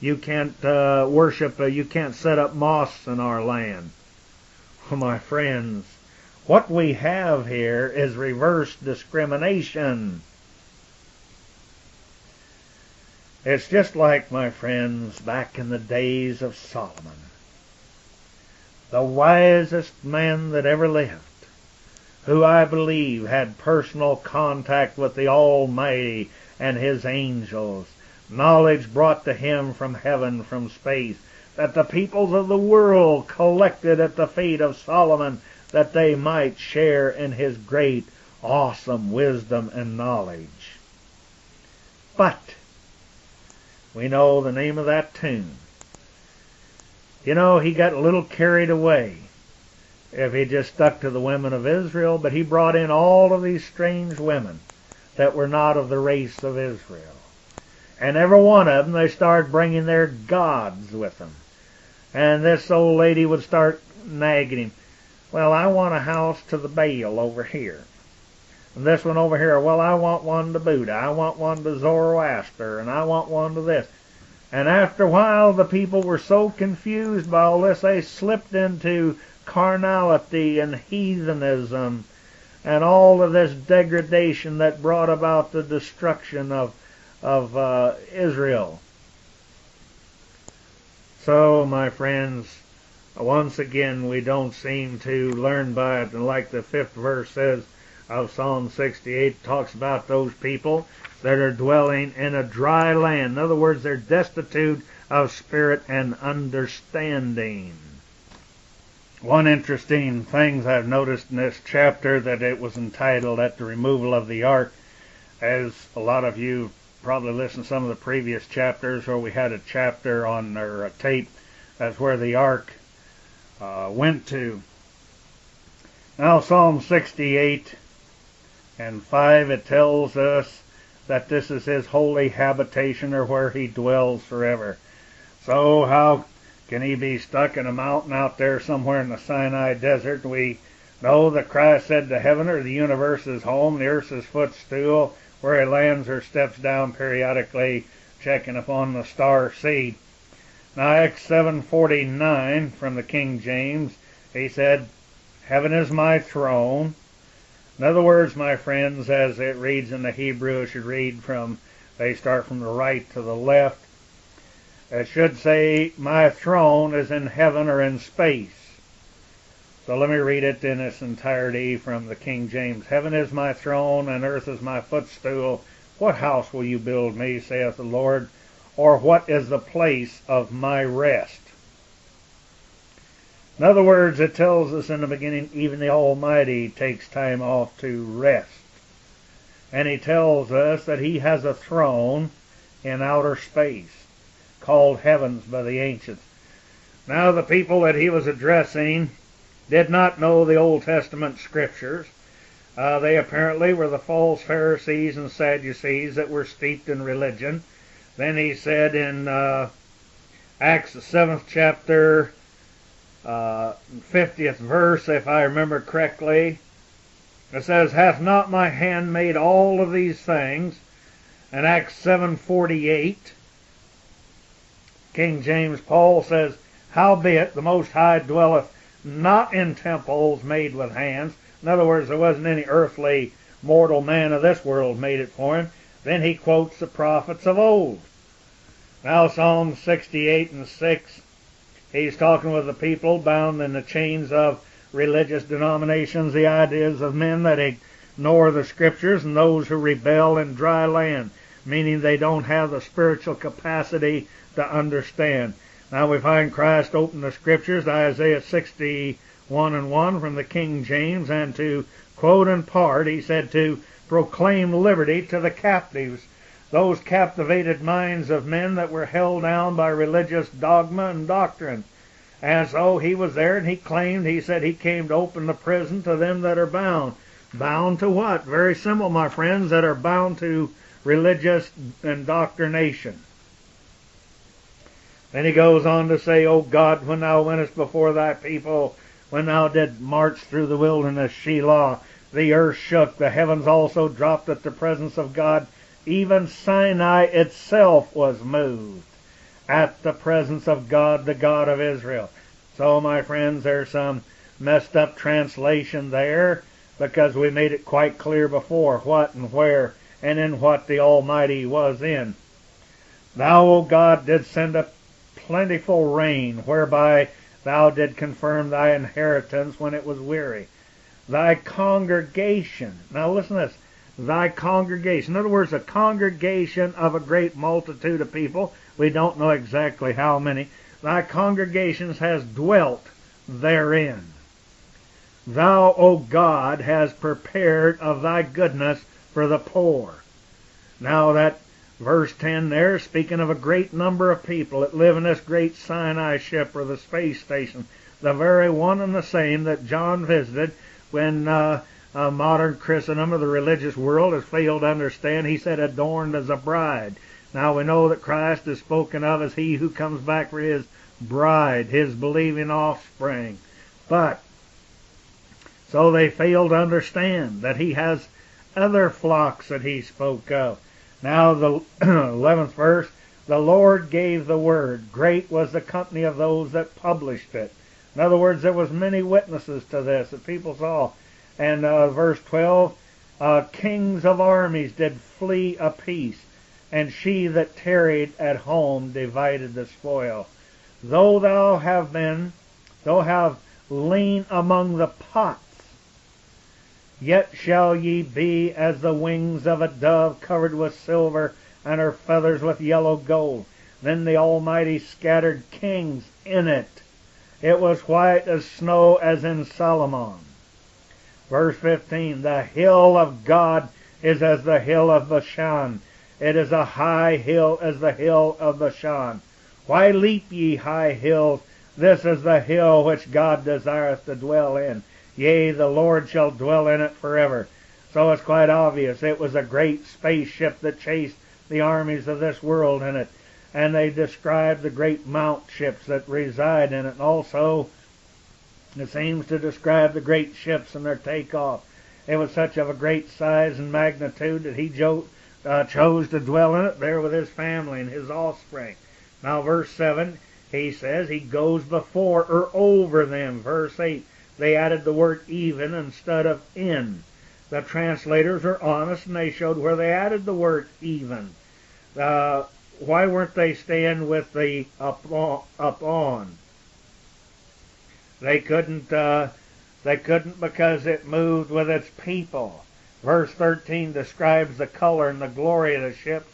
you can't worship, you can't set up mosques in our land? Well, my friends, what we have here is reverse discrimination. It's just like, my friends, back in the days of Solomon, the wisest man that ever lived, who I believe had personal contact with the Almighty and his angels, knowledge brought to him from heaven, from space, that the peoples of the world collected at the feet of Solomon, that they might share in his great, awesome wisdom and knowledge. But we know the name of that tune. You know, he got a little carried away if he just stuck to the women of Israel, but he brought in all of these strange women that were not of the race of Israel. And every one of them, they started bringing their gods with them. And this old lady would start nagging him. Well, I want a house to the Baal over here. And this one over here, well, I want one to Buddha. I want one to Zoroaster. And I want one to this. And after a while, the people were so confused by all this, they slipped into carnality and heathenism and all of this degradation that brought about the destruction of Israel. So, my friends, once again, we don't seem to learn by it. And like the 5th verse says of Psalm 68, talks about those people that are dwelling in a dry land. In other words, they're destitute of spirit and understanding. One interesting thing I've noticed in this chapter, that it was entitled At the Removal of the Ark, as a lot of you probably listened to some of the previous chapters, where we had a chapter on our tape, that's where the ark went to. Now Psalm 68 and 5, it tells us that this is his holy habitation, or where he dwells forever. So how can he be stuck in a mountain out there somewhere in the Sinai desert? We No, that Christ said the heaven or the universe is home, the earth's his footstool, where he lands or steps down periodically, checking upon the star seed. Now, Acts 7:49 from the King James, he said, heaven is my throne. In other words, my friends, as it reads in the Hebrew, it should read they start from the right to the left. It should say, my throne is in heaven or in space. So let me read it in its entirety from the King James. Heaven is my throne, and earth is my footstool. What house will you build me, saith the Lord? Or what is the place of my rest? In other words, it tells us in the beginning, even the Almighty takes time off to rest. And he tells us that he has a throne in outer space, called heavens by the ancients. Now, the people that he was addressing did not know the Old Testament scriptures. They apparently were the false Pharisees and Sadducees that were steeped in religion. Then he said in Acts the 7th chapter, 50th verse, if I remember correctly, it says, hath not my hand made all of these things? And Acts 7:48, King James Paul says, howbeit the Most High dwelleth not in temples made with hands. In other words, there wasn't any earthly mortal man of this world made it for him. Then he quotes the prophets of old. Now Psalm 68:6, he's talking with the people bound in the chains of religious denominations, the ideas of men that ignore the scriptures and those who rebel in dry land, meaning they don't have the spiritual capacity to understand. Now we find Christ open the scriptures to Isaiah 61:1 from the King James, and to quote in part, he said to proclaim liberty to the captives, those captivated minds of men that were held down by religious dogma and doctrine. And so he was there, and he said he came to open the prison to them that are bound. Bound to what? Very simple, my friends, that are bound to religious indoctrination. Then he goes on to say, O God, when thou wentest before thy people, when thou did march through the wilderness, Shelah, the earth shook, the heavens also dropped at the presence of God. Even Sinai itself was moved at the presence of God, the God of Israel. So, my friends, there's some messed up translation there, because we made it quite clear before what and where and in what the Almighty was in. Thou, O God, didst send a plentiful rain, whereby thou did confirm thy inheritance when it was weary. Thy congregation, now listen to this, thy congregation, in other words, a congregation of a great multitude of people, we don't know exactly how many, thy congregations has dwelt therein. Thou, O God, hast prepared of thy goodness for the poor. Now that verse 10 there, speaking of a great number of people that live in this great Sinai ship or the space station, the very one and the same that John visited when modern Christendom of the religious world has failed to understand. He said, adorned as a bride. Now we know that Christ is spoken of as he who comes back for his bride, his believing offspring. But, so they fail to understand that he has other flocks that he spoke of. Now the 11th verse, the Lord gave the word. Great was the company of those that published it. In other words, there was many witnesses to this that people saw. And verse 12, kings of armies did flee apiece, and she that tarried at home divided the spoil. Though thou have lain among the pots, yet shall ye be as the wings of a dove covered with silver, and her feathers with yellow gold. Then the Almighty scattered kings in it. It was white as snow as in Solomon. Verse 15, the hill of God is as the hill of Bashan. It is a high hill as the hill of Bashan. Why leap ye high hills? This is the hill which God desireth to dwell in. Yea, the Lord shall dwell in it forever. So it's quite obvious. It was a great spaceship that chased the armies of this world in it. And they described the great mount ships that reside in it. And also, It seems to describe the great ships and their takeoff. It was such of a great size and magnitude that he chose to dwell in it there with his family and his offspring. Now verse 7, he says he goes before or over them. Verse 8, they added the word even instead of in. The translators are honest, and they showed where they added the word even. Why weren't they staying with the up on? They couldn't because it moved with its people. Verse 13 describes the color and the glory of the ships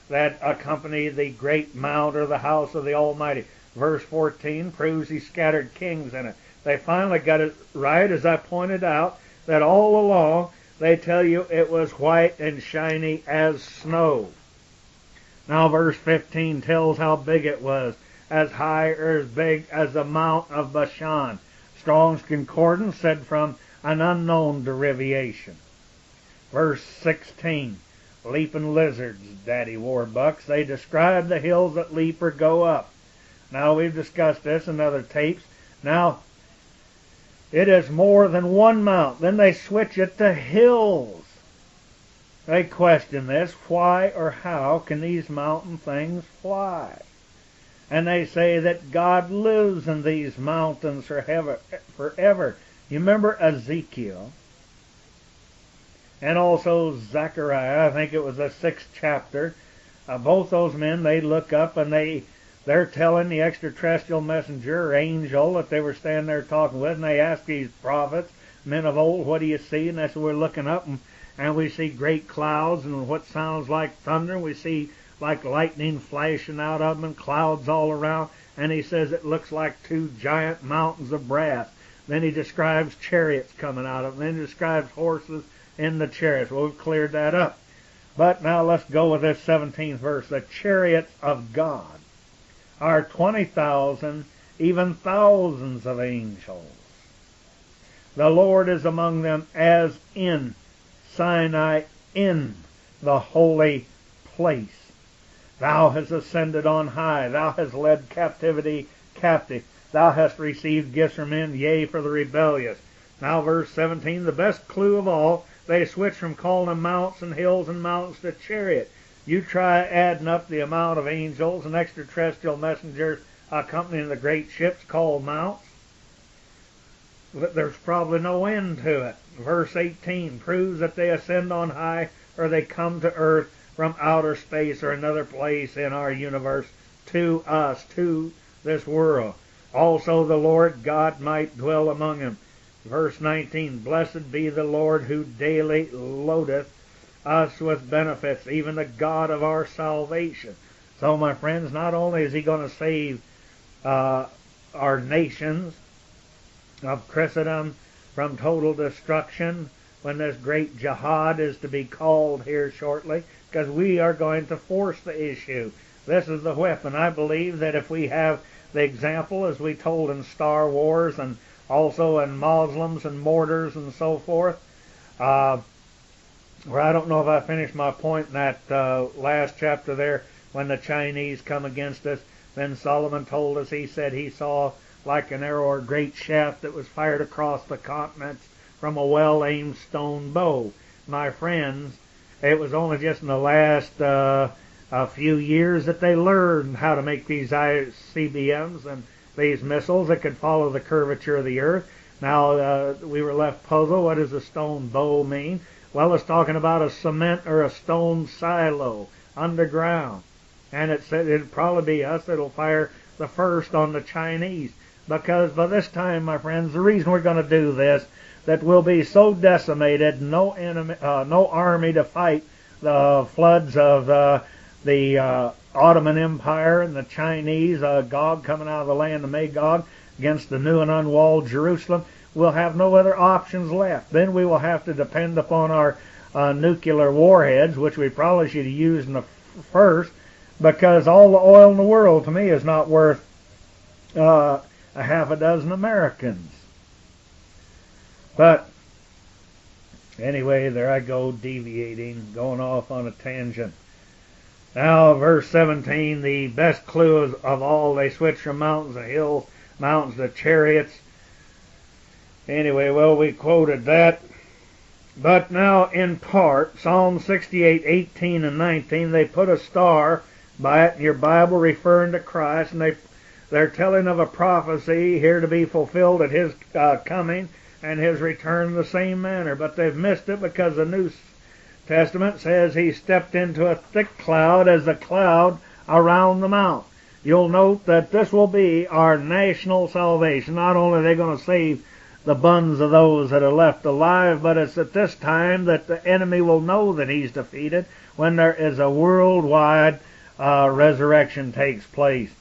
that accompany the great mount or the house of the Almighty. Verse 14 proves he scattered kings in it. They finally got it right, as I pointed out, that all along they tell you it was white and shiny as snow. Now verse 15 tells how big it was, as high or as big as the Mount of Bashan. Strong's Concordance said from an unknown derivation. Verse 16, leaping lizards, Daddy Warbucks, they describe the hills that leap or go up. Now we've discussed this in other tapes. Now, it is more than one mount. Then they switch it to hills. They question this. Why or how can these mountain things fly? And they say that God lives in these mountains forever. You remember Ezekiel? And also Zechariah, I think it was the 6th chapter. Both those men, they look up and they're telling the extraterrestrial messenger or angel that they were standing there talking with, and they ask these prophets, men of old, what do you see? And that's what we're looking up, and we see great clouds and what sounds like thunder. We see like lightning flashing out of them and clouds all around. And he says it looks like two giant mountains of brass. Then he describes chariots coming out of them. Then he describes horses in the chariots. Well, we've cleared that up. But now let's go with this 17th verse. The chariots of God are 20,000, even thousands of angels. The Lord is among them as in Sinai, in the holy place. Thou hast ascended on high. Thou hast led captivity captive. Thou hast received gifts from men, yea, for the rebellious. Now verse 17, the best clue of all, they switch from calling them mounts and hills and mountains to chariot. You try adding up the amount of angels and extraterrestrial messengers accompanying the great ships called mounts. There's probably no end to it. Verse 18 proves that they ascend on high or they come to earth from outer space or another place in our universe to us, to this world. Also the Lord God might dwell among them. Verse 19, blessed be the Lord who daily loadeth us with benefits, even the God of our salvation. So, my friends, not only is he going to save our nations of Christendom from total destruction when this great jihad is to be called here shortly, because we are going to force the issue. This is the weapon. I believe that if we have the example, as we told in Star Wars and also in Muslims and mortars and so forth, where I don't know if I finished my point in that last chapter there, when the Chinese come against us, then Solomon told us, he said he saw like an arrow or great shaft that was fired across the continents from a well-aimed stone bow. My friends, it was only just in the last a few years that they learned how to make these ICBMs and these missiles that could follow the curvature of the earth. Now, we were left puzzled. What does a stone bow mean? Well, it's talking about a cement or a stone silo underground. And it said it'd probably be us that'll fire the first on the Chinese. Because by this time, my friends, the reason we're going to do this, that we'll be so decimated, no enemy, no army to fight the floods of the Ottoman Empire and the Chinese, Gog coming out of the land of Magog against the new and unwalled Jerusalem. We'll have no other options left. Then we will have to depend upon our nuclear warheads, which we probably should use in the first, because all the oil in the world, to me, is not worth a half a dozen Americans. But anyway, there I go, deviating, going off on a tangent. Now, verse 17, the best clue of all, they switch from mountains to hills, mountains to chariots. Anyway, well, we quoted that. But now, in part, Psalm 68, 18 and 19, they put a star by it in your Bible referring to Christ, and they're telling of a prophecy here to be fulfilled at His coming and His return in the same manner. But they've missed it because the New Testament says He stepped into a thick cloud as the cloud around the mount. You'll note that this will be our national salvation. Not only are they going to save the buns of those that are left alive, but it's at this time that the enemy will know that he's defeated, when there is a worldwide resurrection takes place.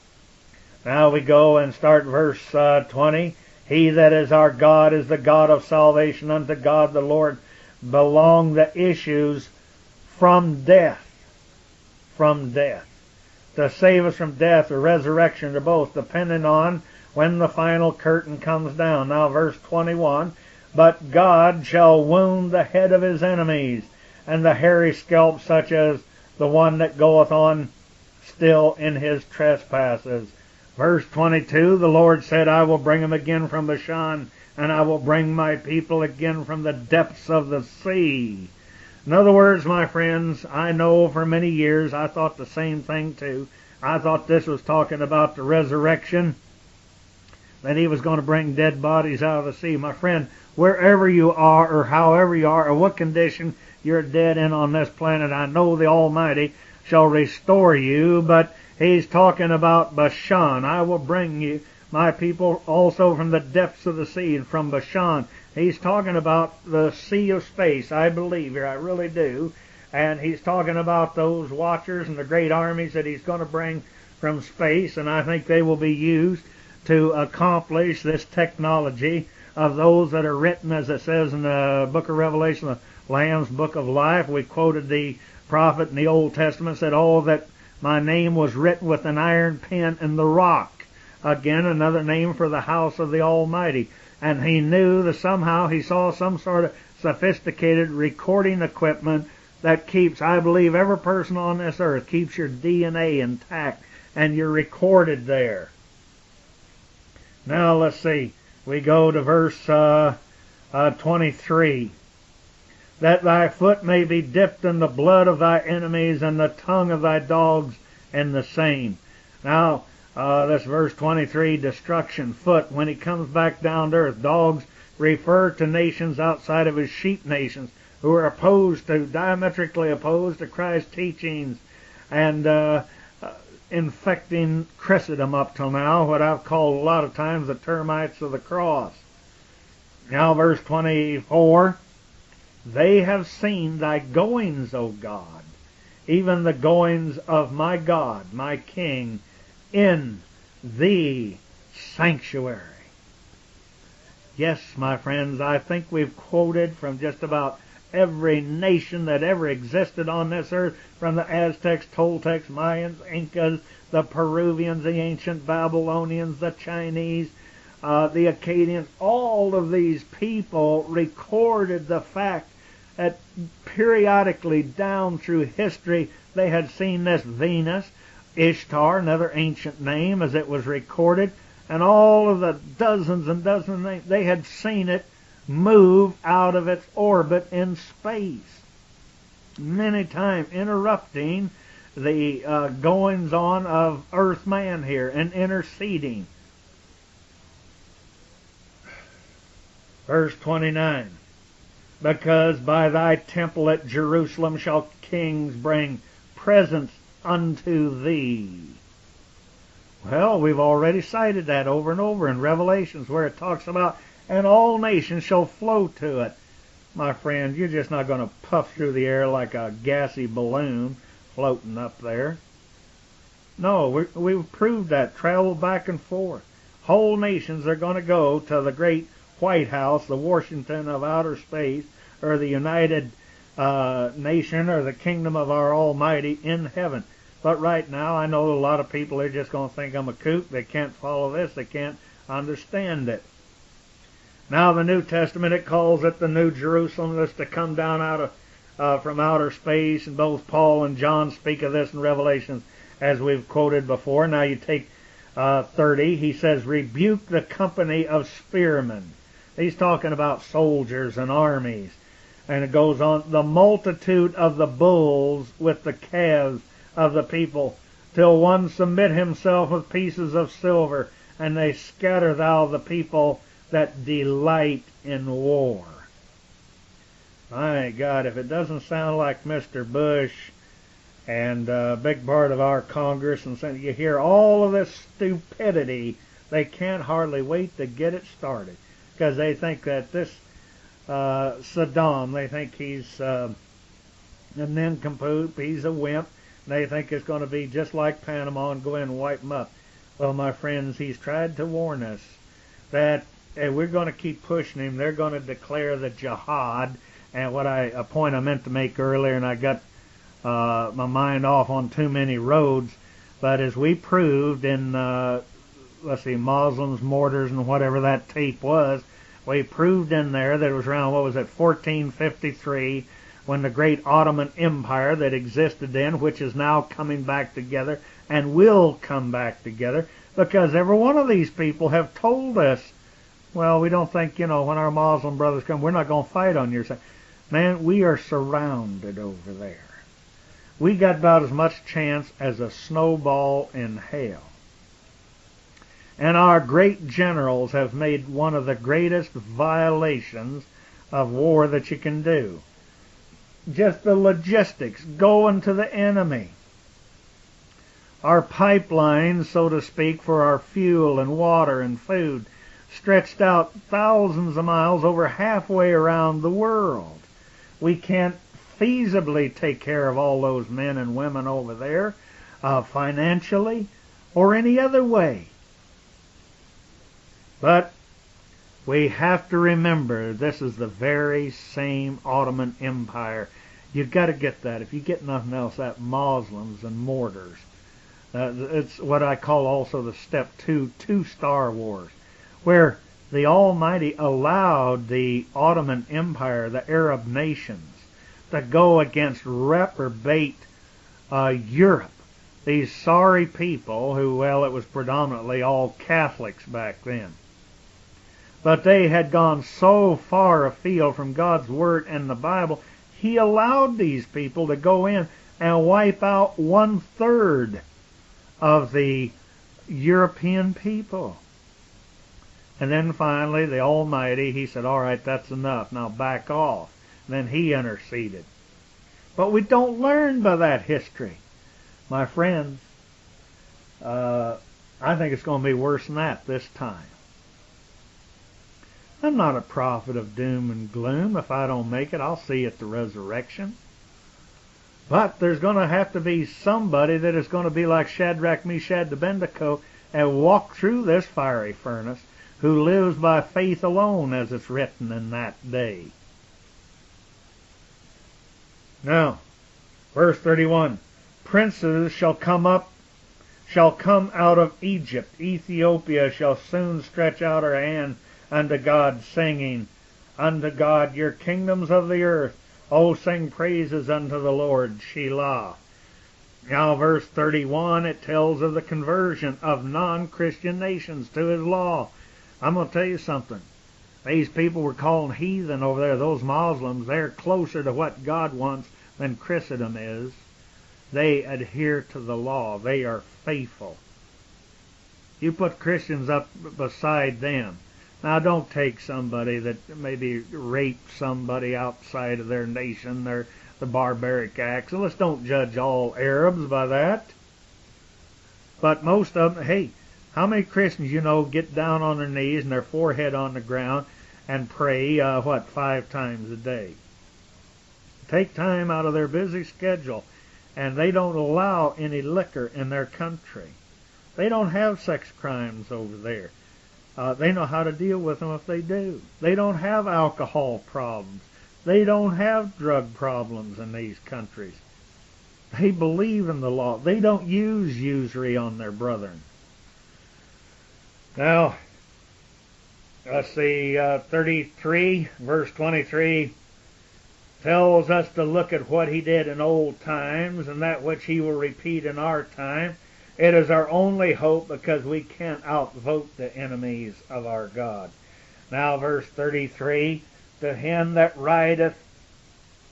Now we go and start verse 20. He that is our God is the God of salvation. Unto God the Lord belong the issues from death. From death. To save us from death or resurrection, or both, depending on when the final curtain comes down. Now verse 21, but God shall wound the head of his enemies, and the hairy scalp such as the one that goeth on still in his trespasses. Verse 22, the Lord said, I will bring him again from Bashan, and I will bring my people again from the depths of the sea. In other words, my friends, I know for many years I thought the same thing too. I thought this was talking about the resurrection, that He was going to bring dead bodies out of the sea. My friend, wherever you are or however you are or what condition you're dead in on this planet, I know the Almighty shall restore you, but He's talking about Bashan. I will bring you, my people, also from the depths of the sea and from Bashan. He's talking about the sea of space, I believe here, I really do. And He's talking about those watchers and the great armies that He's going to bring from space, and I think they will be used to accomplish this technology of those that are written, as it says in the book of Revelation, the Lamb's book of life. We quoted the prophet in the Old Testament, said, oh, that my name was written with an iron pen in the rock. Again, another name for the house of the Almighty. And he knew that somehow he saw some sort of sophisticated recording equipment that keeps, I believe, every person on this earth, keeps your DNA intact, and you're recorded there. Now let's see. We go to verse 23. That thy foot may be dipped in the blood of thy enemies, and the tongue of thy dogs in the same. Now, this verse 23, destruction, foot. When He comes back down to earth, dogs refer to nations outside of His sheep nations who are diametrically opposed to Christ's teachings, and infecting Christendom up till now, what I've called a lot of times the termites of the cross. Now verse 24, they have seen thy goings, O God, even the goings of my God, my King, in the sanctuary. Yes, my friends, I think we've quoted from just about every nation that ever existed on this earth, from the Aztecs, Toltecs, Mayans, Incas, the Peruvians, the ancient Babylonians, the Chinese, the Akkadians. All of these people recorded the fact that periodically down through history they had seen this Venus, Ishtar, another ancient name, as it was recorded, and all of the dozens and dozens of names, they had seen it move out of its orbit in space, many times interrupting the goings on of Earth man here and interceding. Verse 29, because by thy temple at Jerusalem shall kings bring presents unto thee. Well, we've already cited that over and over in Revelations, where it talks about, and all nations shall flow to it. My friend, you're just not going to puff through the air like a gassy balloon floating up there. No, we've proved that. Travel back and forth. Whole nations are going to go to the great White House, the Washington of outer space, or the United Nation, or the kingdom of our Almighty in heaven. But right now, I know a lot of people are just going to think I'm a kook. They can't follow this. They can't understand it. Now, the New Testament, it calls it the New Jerusalem that's to come down out of from outer space, and both Paul and John speak of this in Revelations, as we've quoted before. Now you take 30, he says, rebuke the company of spearmen. He's talking about soldiers and armies. And it goes on, the multitude of the bulls with the calves of the people, till one submit himself with pieces of silver, and they scatter thou the people that delight in war. My God, if it doesn't sound like Mr. Bush and a big part of our Congress, and you hear all of this stupidity, they can't hardly wait to get it started, because they think that this Saddam, they think he's a nincompoop, he's a wimp. They think it's going to be just like Panama and go in and wipe them up. Well, my friends, he's tried to warn us that if we're going to keep pushing him, they're going to declare the jihad. And a point I meant to make earlier, and I got my mind off on too many roads, but as we proved in, Muslims, mortars, and whatever that tape was, we proved in there that it was around, 1453, when the great Ottoman Empire that existed then, which is now coming back together and will come back together, because every one of these people have told us, well, we don't think, when our Muslim brothers come, we're not going to fight on your side. Man, we are surrounded over there. We got about as much chance as a snowball in hell. And our great generals have made one of the greatest violations of war that you can do. Just the logistics, going to the enemy. Our pipelines, so to speak, for our fuel and water and food, stretched out thousands of miles over halfway around the world. We can't feasibly take care of all those men and women over there, financially or any other way. But we have to remember this is the very same Ottoman Empire. You've got to get that. If you get nothing else, that Muslims and mortars. It's what I call also the step 2 Star Wars, where the Almighty allowed the Ottoman Empire, the Arab nations, to go against reprobate Europe. These sorry people who, it was predominantly all Catholics back then. But they had gone so far afield from God's Word and the Bible, He allowed these people to go in and wipe out 1/3 of the European people. And then finally, the Almighty, He said, all right, that's enough. Now back off. And then He interceded. But we don't learn by that history. My friends, I think it's going to be worse than that this time. I'm not a prophet of doom and gloom. If I don't make it, I'll see at the resurrection. But there's going to have to be somebody that is going to be like Shadrach, Meshach, and Abednego and walk through this fiery furnace, who lives by faith alone, as it's written in that day. Now, verse 31, princes shall come out of Egypt. Ethiopia shall soon stretch out her hand unto God, singing, unto God, your kingdoms of the earth, O sing praises unto the Lord, Shelah. Now, verse 31, it tells of the conversion of non-Christian nations to His law. I'm going to tell you something. These people were called heathen over there. Those Muslims, they're closer to what God wants than Christendom is. They adhere to the law. They are faithful. You put Christians up beside them. Now, don't take somebody that maybe raped somebody outside of their nation, the barbaric acts. Let's don't judge all Arabs by that. But most of them, hey, how many Christians get down on their knees and their forehead on the ground and pray, 5 times a day? Take time out of their busy schedule, and they don't allow any liquor in their country. They don't have sex crimes over there. They know how to deal with them if they do. They don't have alcohol problems. They don't have drug problems in these countries. They believe in the law. They don't use usury on their brethren. Now, let's see, 33, verse 23, tells us to look at what He did in old times and that which He will repeat in our time. It is our only hope, because we can't outvote the enemies of our God. Now verse 33, to him that rideth,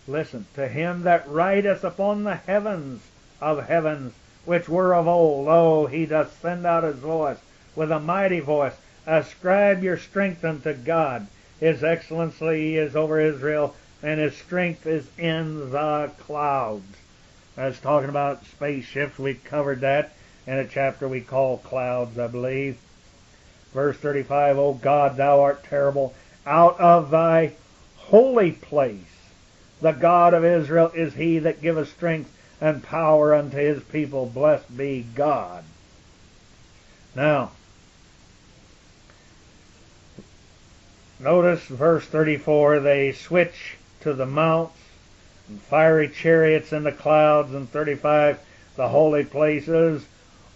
listen, to him that rideth upon the heavens of heavens, which were of old, lo, he doth send out his voice with a mighty voice. Ascribe your strength unto God. His excellency is over Israel, and his strength is in the clouds. That's talking about spaceships. We covered that in a chapter we call Clouds, I believe. Verse 35, O God, thou art terrible. Out of thy holy place, the God of Israel is he that giveth strength and power unto his people. Blessed be God. Now, notice verse 34, they switch to the mounts and fiery chariots in the clouds, and 35, the holy places,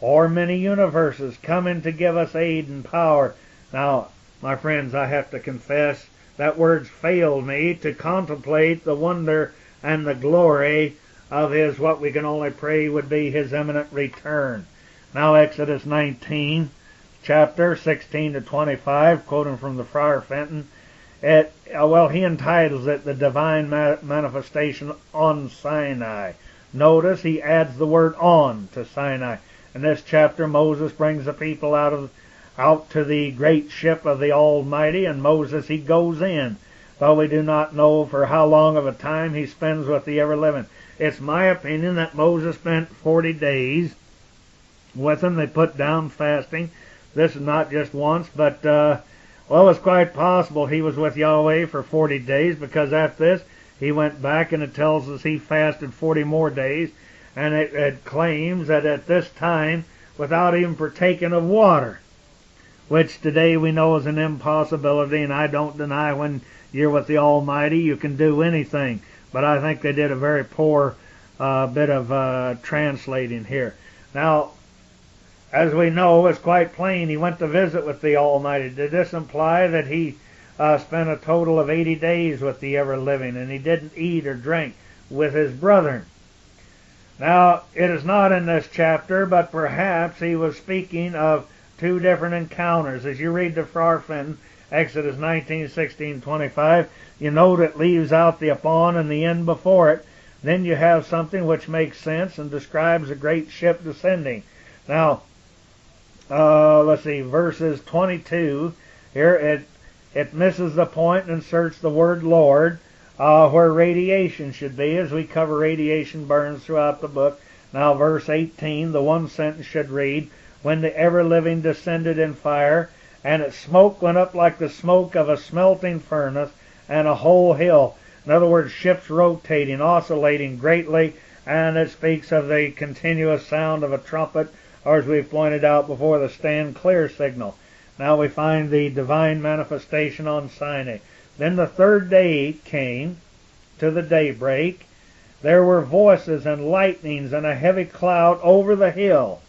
or many universes coming to give us aid and power. Now, my friends, I have to confess that words failed me to contemplate the wonder and the glory of his, what we can only pray would be his imminent return. Now, Exodus 19, chapter 16 to 25, quoting from the Friar Fenton, he entitles it the divine manifestation on Sinai. Notice he adds the word on to Sinai. In this chapter, Moses brings the people out to the great ship of the Almighty, and Moses, he goes in, though we do not know for how long of a time he spends with the ever-living. It's my opinion that Moses spent 40 days with him. They put down fasting. This is not just once, but, it's quite possible he was with Yahweh for 40 days, because after this, he went back, and it tells us he fasted 40 more days, and it claims that at this time, without even partaking of water, which today we know is an impossibility, and I don't deny when you're with the Almighty you can do anything. But I think they did a very poor bit of translating here. Now, as we know, it's quite plain he went to visit with the Almighty. Did this imply that he spent a total of 80 days with the ever-living, and he didn't eat or drink with his brethren? Now, it is not in this chapter, but perhaps he was speaking of two different encounters. As you read the Friar Fenton, Exodus 19, 16, 25, you note it leaves out the upon and the in before it. Then you have something which makes sense and describes a great ship descending. Now, let's see, verses 22, here it misses the point and inserts the word Lord, where radiation should be, as we cover radiation burns throughout the book. Now, verse 18, the one sentence should read, when the ever-living descended in fire, and its smoke went up like the smoke of a smelting furnace, and a whole hill. In other words, ships rotating, oscillating greatly, and it speaks of the continuous sound of a trumpet, or as we've pointed out before, the stand clear signal. Now we find the divine manifestation on Sinai. Then the third day came to the daybreak. There were voices and lightnings and a heavy cloud over the hill,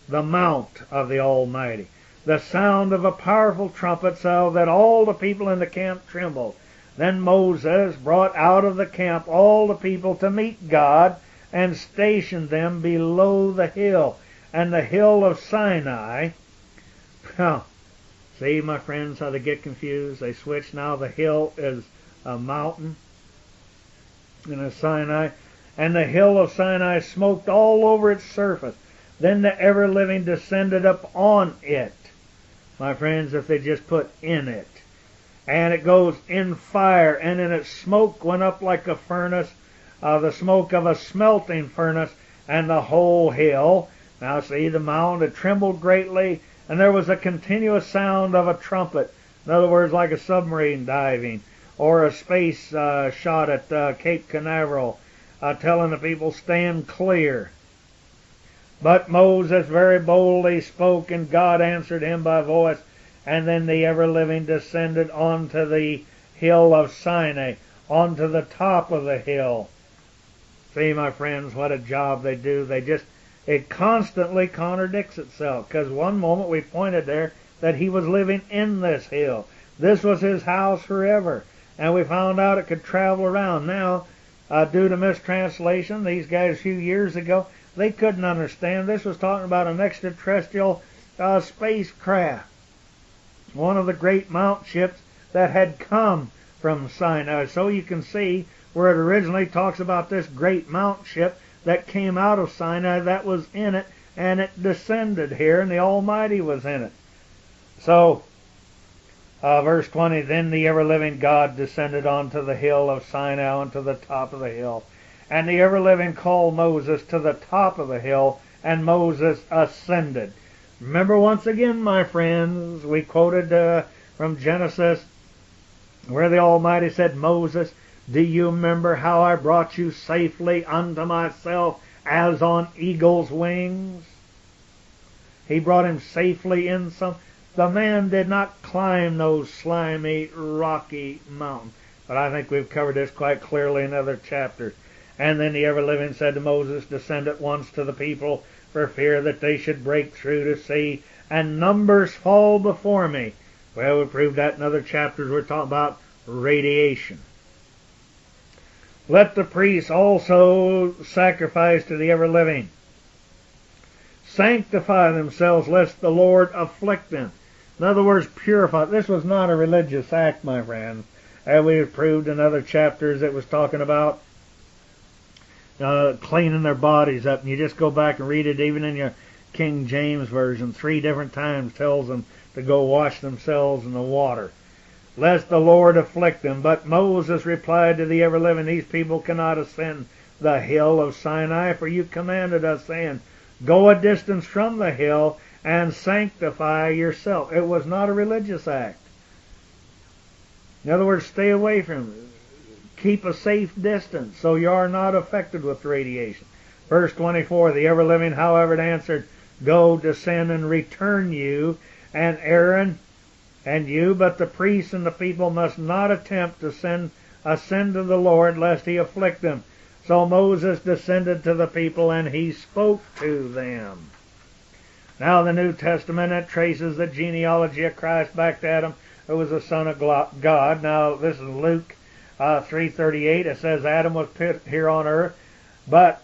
the mount of the Almighty. The sound of a powerful trumpet, so that all the people in the camp trembled. Then Moses brought out of the camp all the people to meet God, and stationed them below the hill, and the hill of Sinai. Now, see, my friends, how they get confused? They switch. Now the hill is a mountain in a Sinai, and the hill of Sinai smoked all over its surface. Then the ever-living descended up on it. My friends, if they just put in it. And it goes in fire, and in its smoke went up like a furnace, the smoke of a smelting furnace, and the whole hill. Now see, the mound, it trembled greatly, and there was a continuous sound of a trumpet. In other words, like a submarine diving, or a space shot at Cape Canaveral, telling the people, stand clear. But Moses very boldly spoke, and God answered him by voice, and then the ever-living descended onto the hill of Sinai, onto the top of the hill. See, my friends, what a job they do. It constantly contradicts itself, because one moment we pointed there that he was living in this hill. This was his house forever, and we found out it could travel around. Now, due to mistranslation, these guys a few years ago, they couldn't understand. This was talking about an extraterrestrial spacecraft, one of the great mount ships that had come from Sinai. So you can see where it originally talks about this great mount ship that came out of Sinai that was in it, and it descended here, and the Almighty was in it. So, verse 20, then the ever-living God descended onto the hill of Sinai, onto the top of the hill. And the ever-living called Moses to the top of the hill, and Moses ascended. Remember once again, my friends, we quoted from Genesis, where the Almighty said, Moses, do you remember how I brought you safely unto myself as on eagle's wings? He brought him safely in some. The man did not climb those slimy, rocky mountains. But I think we've covered this quite clearly in other chapters. And then the ever-living said to Moses, descend at once to the people, for fear that they should break through to see, and numbers fall before me. Well, we proved that in other chapters. We're talking about radiation. Let the priests also sacrifice to the ever-living. Sanctify themselves, lest the Lord afflict them. In other words, purify. This was not a religious act, my friends. As we have proved in other chapters, it was talking about cleaning their bodies up. And you just go back and read it, even in your King James Version. 3 different times tells them to go wash themselves in the water, lest the Lord afflict them. But Moses replied to the ever-living, these people cannot ascend the hill of Sinai, for you commanded us, saying, go a distance from the hill and sanctify yourself. It was not a religious act. In other words, stay away from it. Keep a safe distance so you are not affected with radiation. Verse 24, the ever-living, however, answered, go, descend, and return you, and Aaron and you, but the priests and the people must not attempt to ascend to the Lord, lest he afflict them. So Moses descended to the people, and he spoke to them. Now the New Testament, it traces the genealogy of Christ back to Adam, who was the son of God. Now this is Luke 3:38. It says Adam was put here on earth, but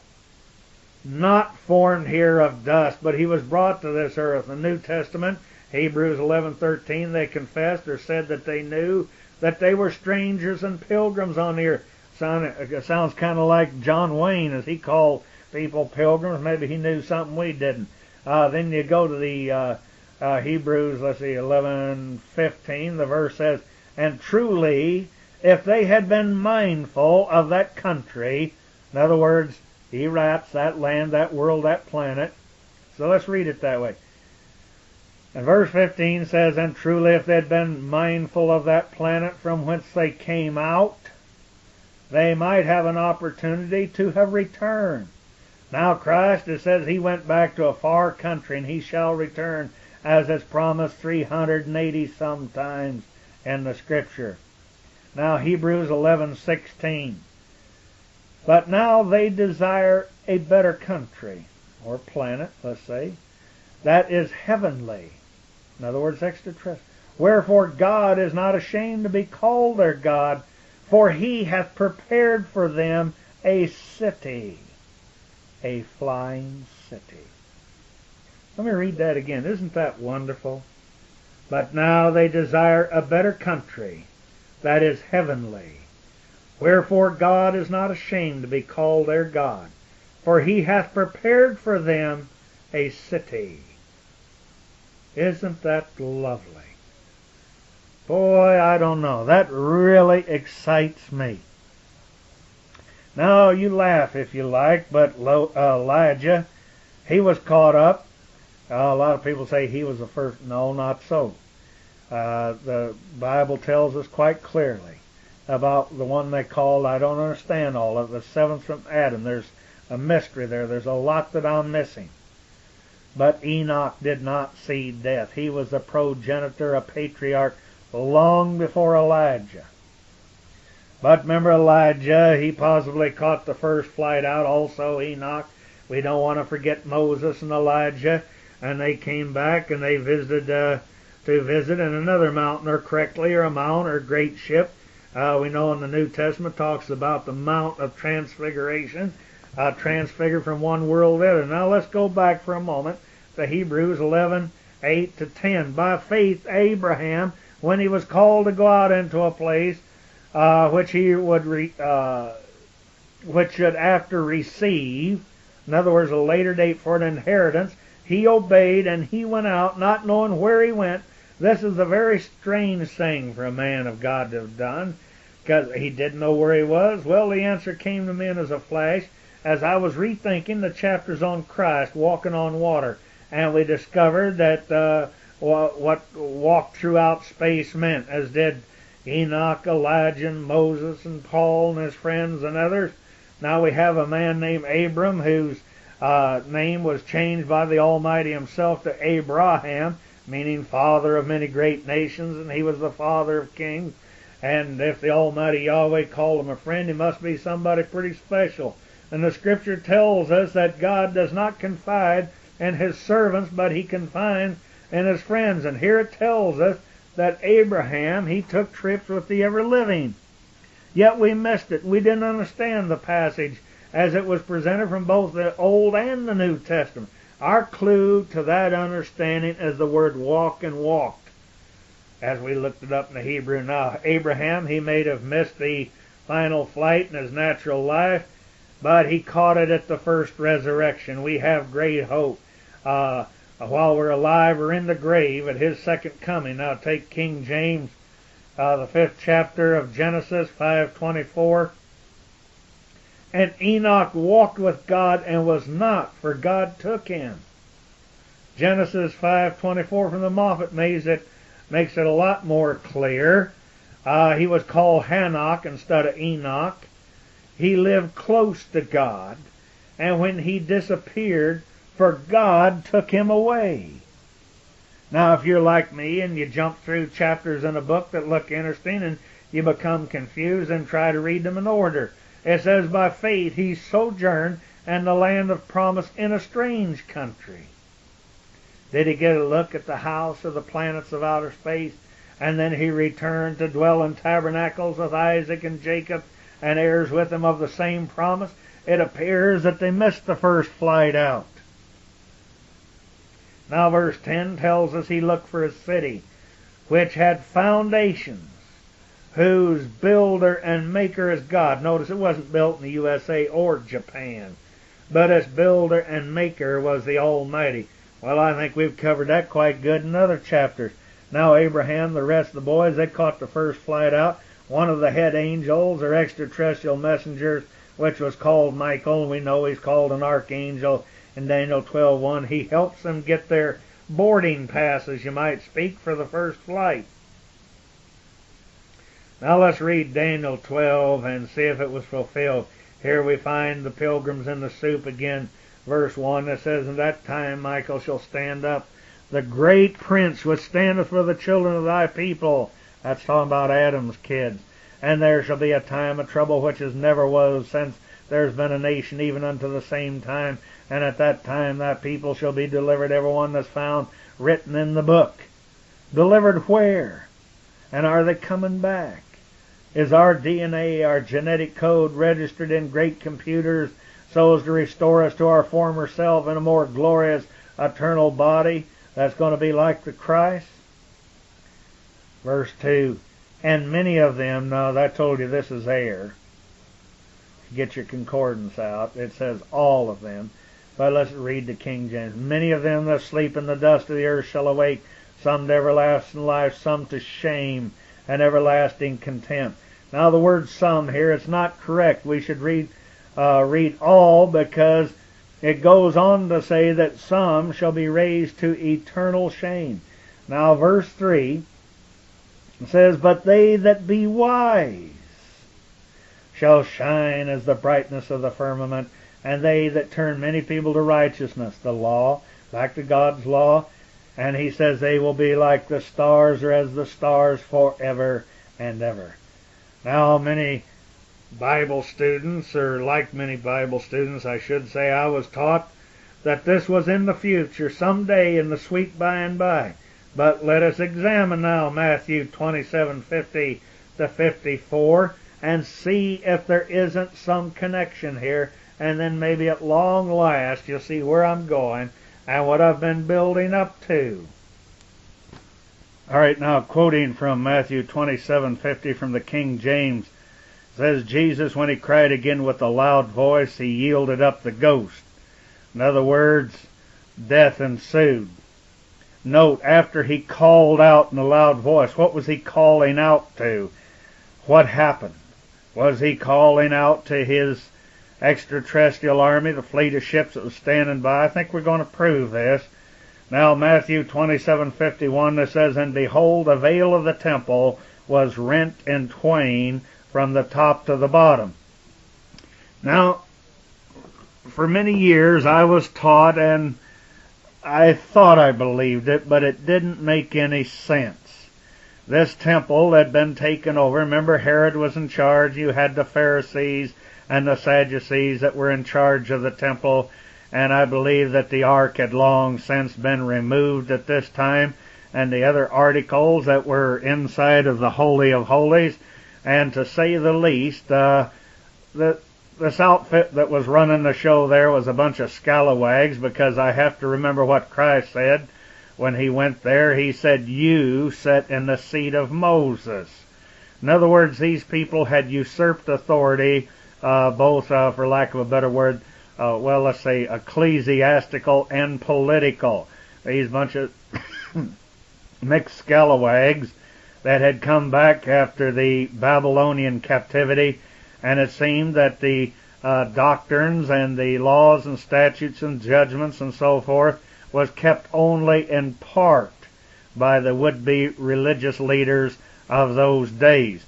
not formed here of dust, but he was brought to this earth. The New Testament, Hebrews 11:13, they confessed or said that they knew that they were strangers and pilgrims on the earth. It sounds kind of like John Wayne, as he called people pilgrims. Maybe he knew something we didn't. Then you go to the Hebrews, 11:15. The verse says, and truly, if they had been mindful of that country, in other words, Eratz, that land, that world, that planet. So let's read it that way. And verse 15 says, and truly, if they had been mindful of that planet from whence they came out, they might have an opportunity to have returned. Now Christ, it says, he went back to a far country, and he shall return, as is promised 380 sometimes in the Scripture. Now Hebrews 11:16. But now they desire a better country, or planet, let's say, that is heavenly. In other words, extraterrestrial. Wherefore God is not ashamed to be called their God, for he hath prepared for them a city, a flying city. Let me read that again. Isn't that wonderful? But now they desire a better country, that is heavenly. Wherefore God is not ashamed to be called their God, for he hath prepared for them a city. Isn't that lovely? Boy, I don't know. That really excites me. Now, you laugh if you like, but Elijah, he was caught up. A lot of people say he was the first. No, not so. The Bible tells us quite clearly about the one they called, I don't understand all of it, the seventh from Adam. There's a mystery there. There's a lot that I'm missing. But Enoch did not see death. He was a progenitor, a patriarch, long before Elijah. But remember Elijah, he possibly caught the first flight out. Also Enoch. We don't want to forget Moses and Elijah. And they came back and they visited to visit in another mountain, or correctly, or a mount, or a great ship. We know in the New Testament talks about the Mount of Transfiguration, transfigured from one world to the other. Now let's go back for a moment to Hebrews 11 8 to 10. By faith, Abraham, when he was called to go out into a place which he would which should after receive, in other words, a later date for an inheritance, he obeyed and he went out, not knowing where he went. This is a very strange thing for a man of God to have done, because he didn't know where he was. Well, the answer came to me as a flash as I was rethinking the chapters on Christ walking on water, and we discovered that what walked throughout space meant, as did Enoch, Elijah, and Moses, and Paul and his friends and others. Now we have a man named Abram whose name was changed by the Almighty himself to Abraham, meaning father of many great nations, and he was the father of kings. And if the Almighty Yahweh called him a friend, he must be somebody pretty special. And the Scripture tells us that God does not confide in his servants, but he confides in his friends. And here it tells us that Abraham, he took trips with the ever-living. Yet we missed it. We didn't understand the passage as it was presented from both the Old and the New Testament. Our clue to that understanding is the word walk and walked, as we looked it up in the Hebrew. Now, Abraham, he may have missed the final flight in his natural life, but he caught it at the first resurrection. We have great hope. While we're alive or in the grave at his second coming. Now take King James, the 5th chapter of Genesis 5:24. And Enoch walked with God and was not, for God took him. Genesis 5:24 from the Moffat makes it a lot more clear. He was called Hanok instead of Enoch. He lived close to God, and when he disappeared, for God took him away. Now, if you're like me and you jump through chapters in a book that look interesting and you become confused and try to read them in order, it says, by faith he sojourned in the land of promise in a strange country. Did he get a look at the house of the planets of outer space? And then he returned to dwell in tabernacles with Isaac and Jacob and heirs with him of the same promise? It appears that they missed the first flight out. Now verse 10 tells us he looked for a city which had foundations, whose builder and maker is God. Notice it wasn't built in the USA or Japan, but its builder and maker was the Almighty. Well, I think we've covered that quite good in other chapters. Now Abraham, the rest of the boys, they caught the first flight out. One of the head angels or extraterrestrial messengers, which was called Michael, and we know he's called an archangel in Daniel 12:1, he helps them get their boarding passes, you might speak, for the first flight. Now let's read Daniel 12 and see if it was fulfilled. Here we find the pilgrims in the soup again. Verse 1 that says, in that time Michael shall stand up, the great prince which standeth for the children of thy people. That's talking about Adam's kids. And there shall be a time of trouble which as never was since there's been a nation even unto the same time. And at that time thy people shall be delivered, every one that's found written in the book. Delivered where? And are they coming back? Is our DNA, our genetic code, registered in great computers so as to restore us to our former self in a more glorious, eternal body that's going to be like the Christ? Verse 2, and many of them, now I told you this is air. Get your concordance out. It says all of them. But let's read the King James. Many of them that sleep in the dust of the earth shall awake, some to everlasting life, some to shame and everlasting contempt. Now the word some here, it's not correct. We should read all, because it goes on to say that some shall be raised to eternal shame. Now verse 3 says, but they that be wise shall shine as the brightness of the firmament, and they that turn many people to righteousness, the law, like to God's law. And he says they will be like the stars, or as the stars forever and ever. Now many Bible students, or like many Bible students I should say, I was taught that this was in the future, someday in the sweet by and by. But let us examine now Matthew 27:50 to 54 and see if there isn't some connection here, and then maybe at long last you'll see where I'm going and what I've been building up to. All right, now quoting from Matthew 27:50 from the King James, says, Jesus, when he cried again with a loud voice, he yielded up the ghost. In other words, death ensued. Note, after he called out in a loud voice, what was he calling out to? What happened? Was he calling out to his extraterrestrial army, the fleet of ships that was standing by? I think we're going to prove this. Now, Matthew 27:51, it says, and behold, the veil of the temple was rent in twain from the top to the bottom. Now, for many years I was taught, and I thought I believed it, but it didn't make any sense. This temple had been taken over. Remember, Herod was in charge. You had the Pharisees and the Sadducees that were in charge of the temple, and I believe that the ark had long since been removed at this time, and the other articles that were inside of the Holy of Holies. And to say the least, this outfit that was running the show there was a bunch of scalawags, because I have to remember what Christ said when he went there. He said, you sit in the seat of Moses. In other words, these people had usurped authority, both, for lack of a better word, well, let's say ecclesiastical and political. These bunch of mixed scalawags that had come back after the Babylonian captivity, and it seemed that the doctrines and the laws and statutes and judgments and so forth was kept only in part by the would-be religious leaders of those days.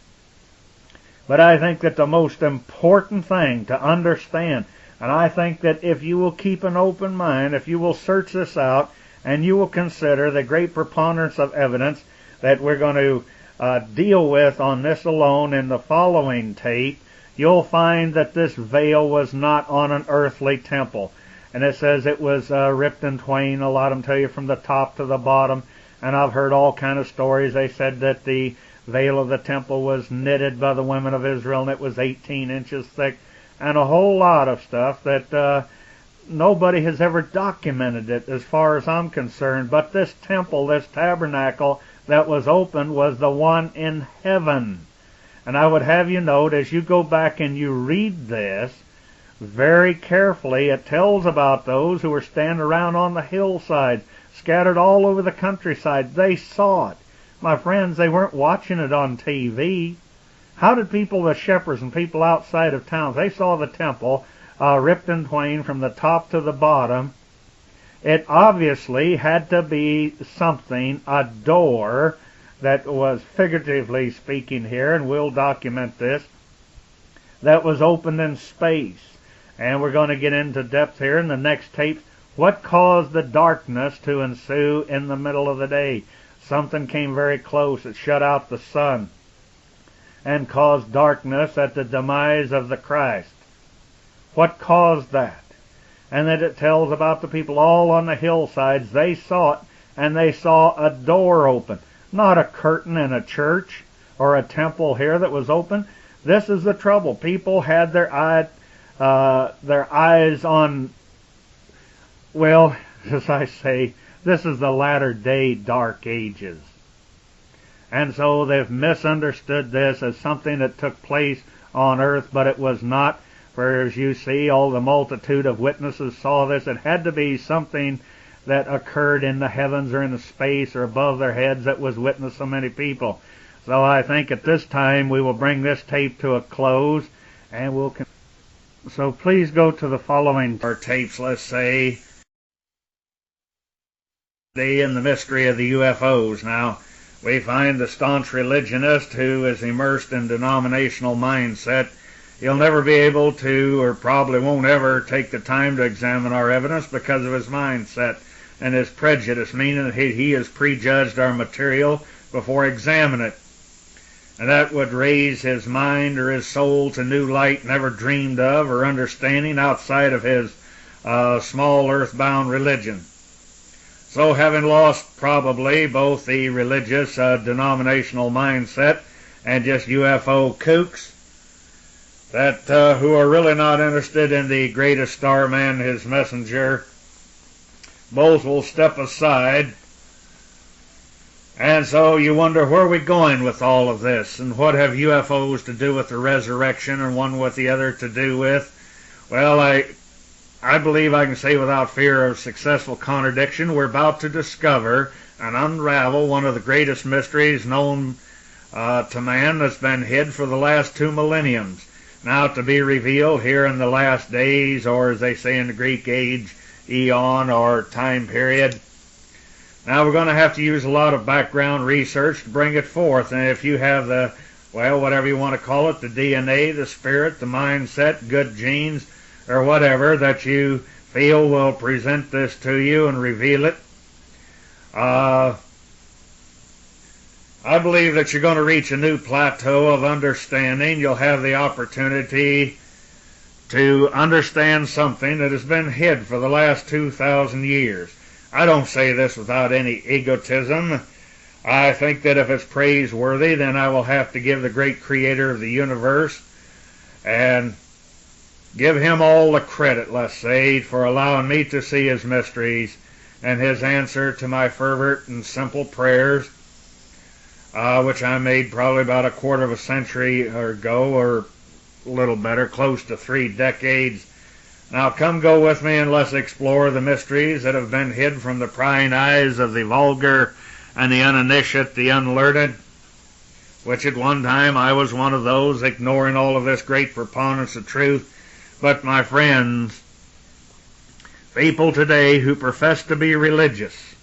But I think that the most important thing to understand, and I think that if you will keep an open mind, if you will search this out, and you will consider the great preponderance of evidence that we're going to deal with on this alone in the following tape, you'll find that this veil was not on an earthly temple. And it says it was ripped in twain. A lot of them tell you from the top to the bottom. And I've heard all kind of stories. They said that the veil of the temple was knitted by the women of Israel, and it was 18 inches thick. And a whole lot of stuff that nobody has ever documented it as far as I'm concerned. But this temple, this tabernacle that was opened, was the one in heaven. And I would have you note, as you go back and you read this very carefully, it tells about those who were standing around on the hillside, scattered all over the countryside. They saw it. My friends, they weren't watching it on TV. How did people, the shepherds and people outside of towns, they saw the temple ripped in twain from the top to the bottom. It obviously had to be something, a door, that was, figuratively speaking here, and we'll document this, that was opened in space. And we're going to get into depth here in the next tape. What caused the darkness to ensue in the middle of the day? Something came very close. It shut out the sun and caused darkness at the demise of the Christ. What caused that? And then it tells about the people all on the hillsides. They saw it, and they saw a door open. Not a curtain in a church or a temple here that was open. This is the trouble. People had their eyes on, well, as I say, this is the latter-day dark ages. And so they've misunderstood this as something that took place on earth, but it was not. For as you see, all the multitude of witnesses saw this. It had to be something that occurred in the heavens or in the space or above their heads that was witnessed so many people. So I think at this time we will bring this tape to a close, and we'll so please go to the following tapes, let's say, in the mystery of the UFOs. Now, we find the staunch religionist who is immersed in denominational mindset. He'll never be able to, or probably won't ever, take the time to examine our evidence because of his mindset and his prejudice, meaning that he has prejudged our material before examining it. And that would raise his mind or his soul to new light never dreamed of or understanding outside of his small earthbound religion. So having lost probably both the religious denominational mindset and just UFO kooks that who are really not interested in the greatest starman, his messenger, both will step aside And so you wonder, where are we going with all of this? And what have UFOs to do with the resurrection and one with the other to do with? Well, I believe I can say without fear of successful contradiction, we're about to discover and unravel one of the greatest mysteries known to man that's been hid for the last 2 millenniums. Now to be revealed here in the last days, or as they say in the Greek age, eon or time period. Now we're going to have to use a lot of background research to bring it forth. And if you have the, well, whatever you want to call it, the DNA, the spirit, the mindset, good genes, or whatever that you feel will present this to you and reveal it, I believe that you're going to reach a new plateau of understanding. You'll have the opportunity to understand something that has been hid for the last 2,000 years. I don't say this without any egotism. I think that if it's praiseworthy, then I will have to give the great creator of the universe and give him all the credit, let's say, for allowing me to see his mysteries and his answer to my fervent and simple prayers, which I made probably about a quarter of a century ago, or a little better, close to 3 decades. Now come go with me and let's explore the mysteries that have been hid from the prying eyes of the vulgar and the uninitiate, the unlearned, which at one time I was one of those, ignoring all of this great preponderance of truth. But my friends, people today who profess to be religious,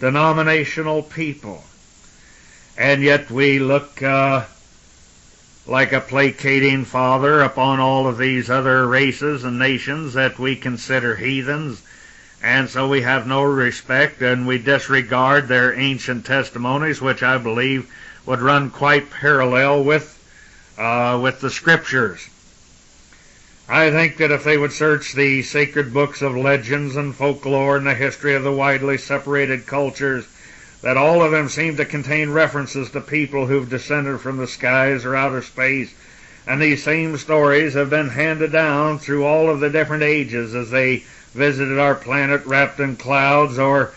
denominational people, and yet we look like a placating father upon all of these other races and nations that we consider heathens, and so we have no respect and we disregard their ancient testimonies, which I believe would run quite parallel with the scriptures. I think that if they would search the sacred books of legends and folklore and the history of the widely separated cultures, that all of them seem to contain references to people who've descended from the skies or outer space. And these same stories have been handed down through all of the different ages as they visited our planet wrapped in clouds, or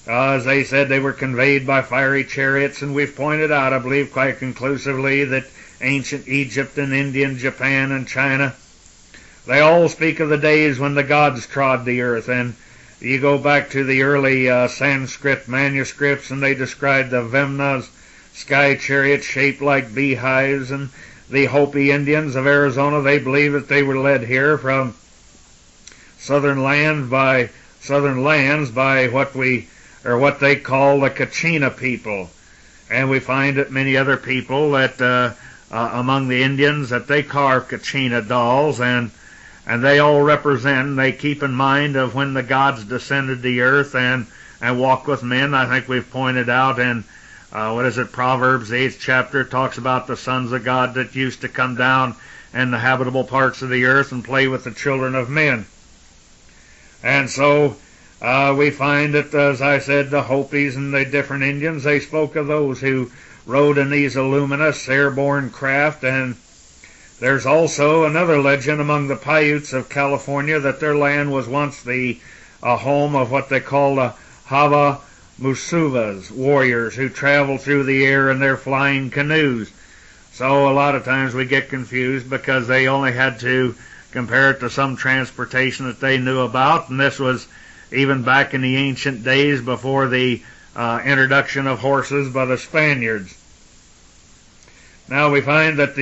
as they said, they were conveyed by fiery chariots. And we've pointed out, I believe quite conclusively, that ancient Egypt and India and Japan and China, they all speak of the days when the gods trod the earth. And you go back to the early Sanskrit manuscripts, and they describe the Vimnas, sky chariots shaped like beehives, and the Hopi Indians of Arizona, they believe that they were led here from southern lands by what they call the Kachina people. And we find that many other people that among the Indians that they carve Kachina dolls, and they all represent, they keep in mind of when the gods descended the earth and walked with men. I think we've pointed out in, Proverbs, the 8th chapter, talks about the sons of God that used to come down in the habitable parts of the earth and play with the children of men. And so we find that, as I said, the Hopis and the different Indians, they spoke of those who rode in these luminous airborne craft. And there's also another legend among the Paiutes of California that their land was once the home of what they call the Hava Musuvas, warriors who traveled through the air in their flying canoes. So a lot of times we get confused because they only had to compare it to some transportation that they knew about, and this was even back in the ancient days before the introduction of horses by the Spaniards. Now we find that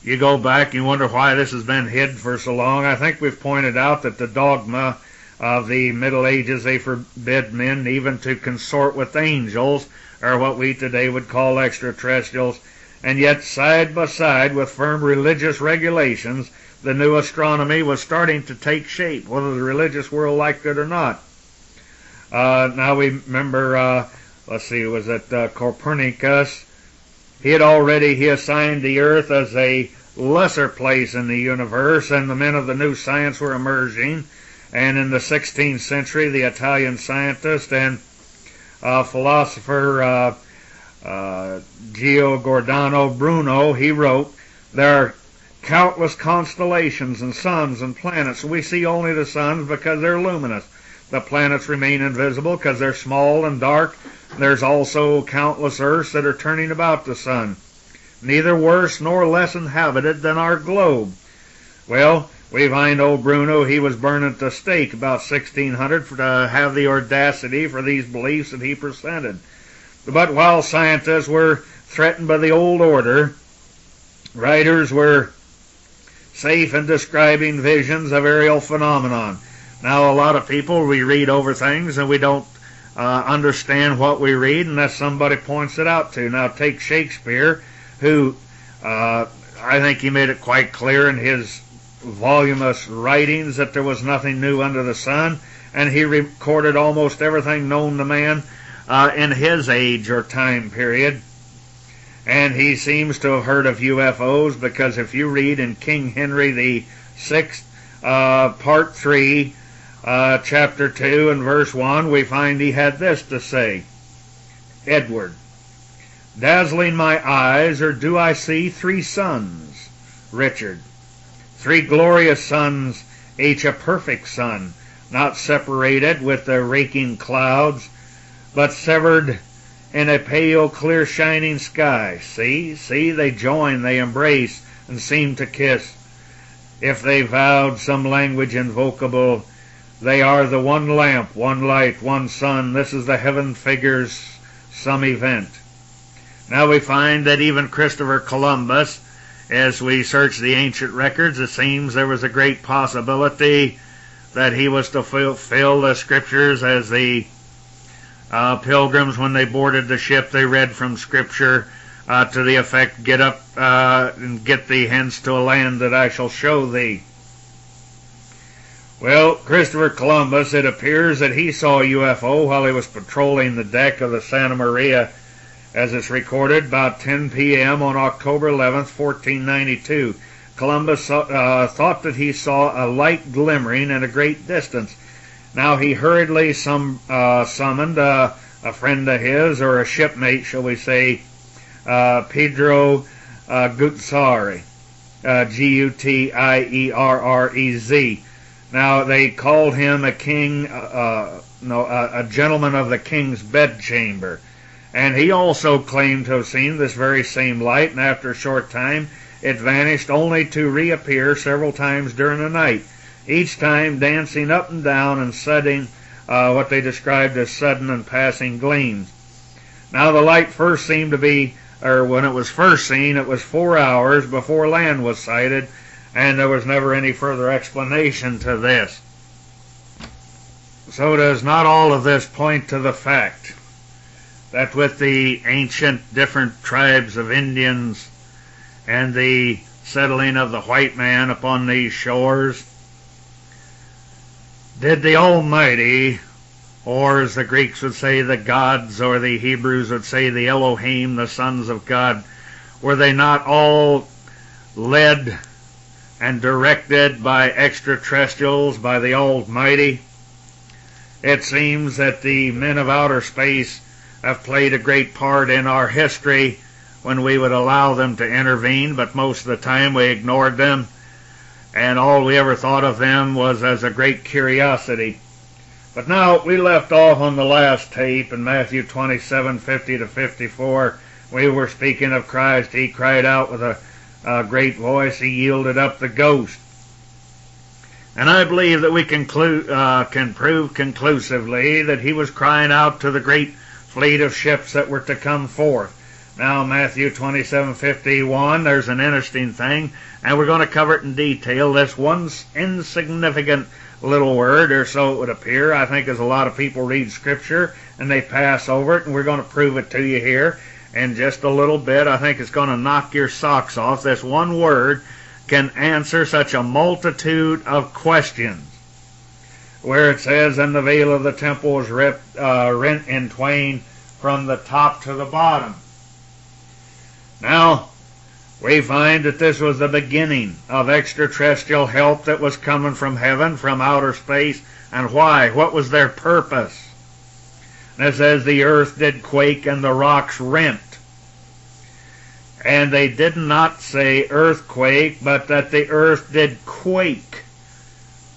you go back, you wonder why this has been hid for so long. I think we've pointed out that the dogma of the Middle Ages, they forbid men even to consort with angels, or what we today would call extraterrestrials. And yet, side by side with firm religious regulations, the new astronomy was starting to take shape, whether the religious world liked it or not. Now we remember, was it Copernicus? He assigned the earth as a lesser place in the universe, and the men of the new science were emerging. And in the 16th century, the Italian scientist and philosopher Giordano Bruno, he wrote, "There are countless constellations and suns and planets. We see only the suns because they're luminous. The planets remain invisible because they're small and dark. There's also countless Earths that are turning about the sun, neither worse nor less inhabited than our globe. Well, we find old Bruno, he was burned at the stake about 1600 to have the audacity for these beliefs that he presented. But while scientists were threatened by the old order, writers were safe in describing visions of aerial phenomenon. Now, a lot of people, we read over things and we don't understand what we read unless somebody points it out to. Now, take Shakespeare, who I think he made it quite clear in his voluminous writings that there was nothing new under the sun, and he recorded almost everything known to man in his age or time period. And he seems to have heard of UFOs, because if you read in King Henry VI, Part 3, Chapter 2 and verse 1, we find he had this to say: Edward, dazzling my eyes, or do I see 3 suns? Richard, 3 glorious suns, each a perfect sun, not separated with the raking clouds, but severed in a pale, clear, shining sky. See, they join, they embrace, and seem to kiss. If they vowed some language invocable, they are the one lamp, one light, one sun. This is the heaven figures some event. Now we find that even Christopher Columbus, as we search the ancient records, it seems there was a great possibility that he was to fulfill the scriptures, as the pilgrims, when they boarded the ship, they read from scripture to the effect, get up and get thee hence to a land that I shall show thee. Well, Christopher Columbus, it appears that he saw a UFO while he was patrolling the deck of the Santa Maria, as it's recorded, about 10 p.m. on October 11th, 1492. Columbus thought that he saw a light glimmering at a great distance. Now he hurriedly summoned a friend of his, or a shipmate, shall we say, Pedro Gutierrez, Gutierrez. Now they called him a gentleman of the king's bedchamber, and he also claimed to have seen this very same light, and after a short time it vanished, only to reappear several times during the night, each time dancing up and down and setting what they described as sudden and passing gleams. Now the light first seemed to be, or when it was first seen, it was 4 hours before land was sighted, and there was never any further explanation to this. So does not all of this point to the fact that with the ancient different tribes of Indians and the settling of the white man upon these shores, did the Almighty, or as the Greeks would say the gods, or the Hebrews would say the Elohim, the sons of God, were they not all led and directed by extraterrestrials, by the Almighty? It seems that the men of outer space have played a great part in our history when we would allow them to intervene, but most of the time we ignored them, and all we ever thought of them was as a great curiosity. But now, we left off on the last tape in Matthew 27:50 to 54. We were speaking of Christ. He cried out with a great voice. He yielded up the ghost. And I believe that we can prove conclusively that he was crying out to the great fleet of ships that were to come forth. Now, Matthew 27:51, there's an interesting thing, and we're going to cover it in detail. This one insignificant little word, or so it would appear. I think as a lot of people read Scripture and they pass over it, and we're going to prove it to you here in just a little bit. I think it's going to knock your socks off. This one word can answer such a multitude of questions. Where it says, and the veil of the temple was rent in twain from the top to the bottom. Now, we find that this was the beginning of extraterrestrial help that was coming from heaven, from outer space. And why? What was their purpose? And it says, the earth did quake and the rocks rent. And they did not say earthquake, but that the earth did quake.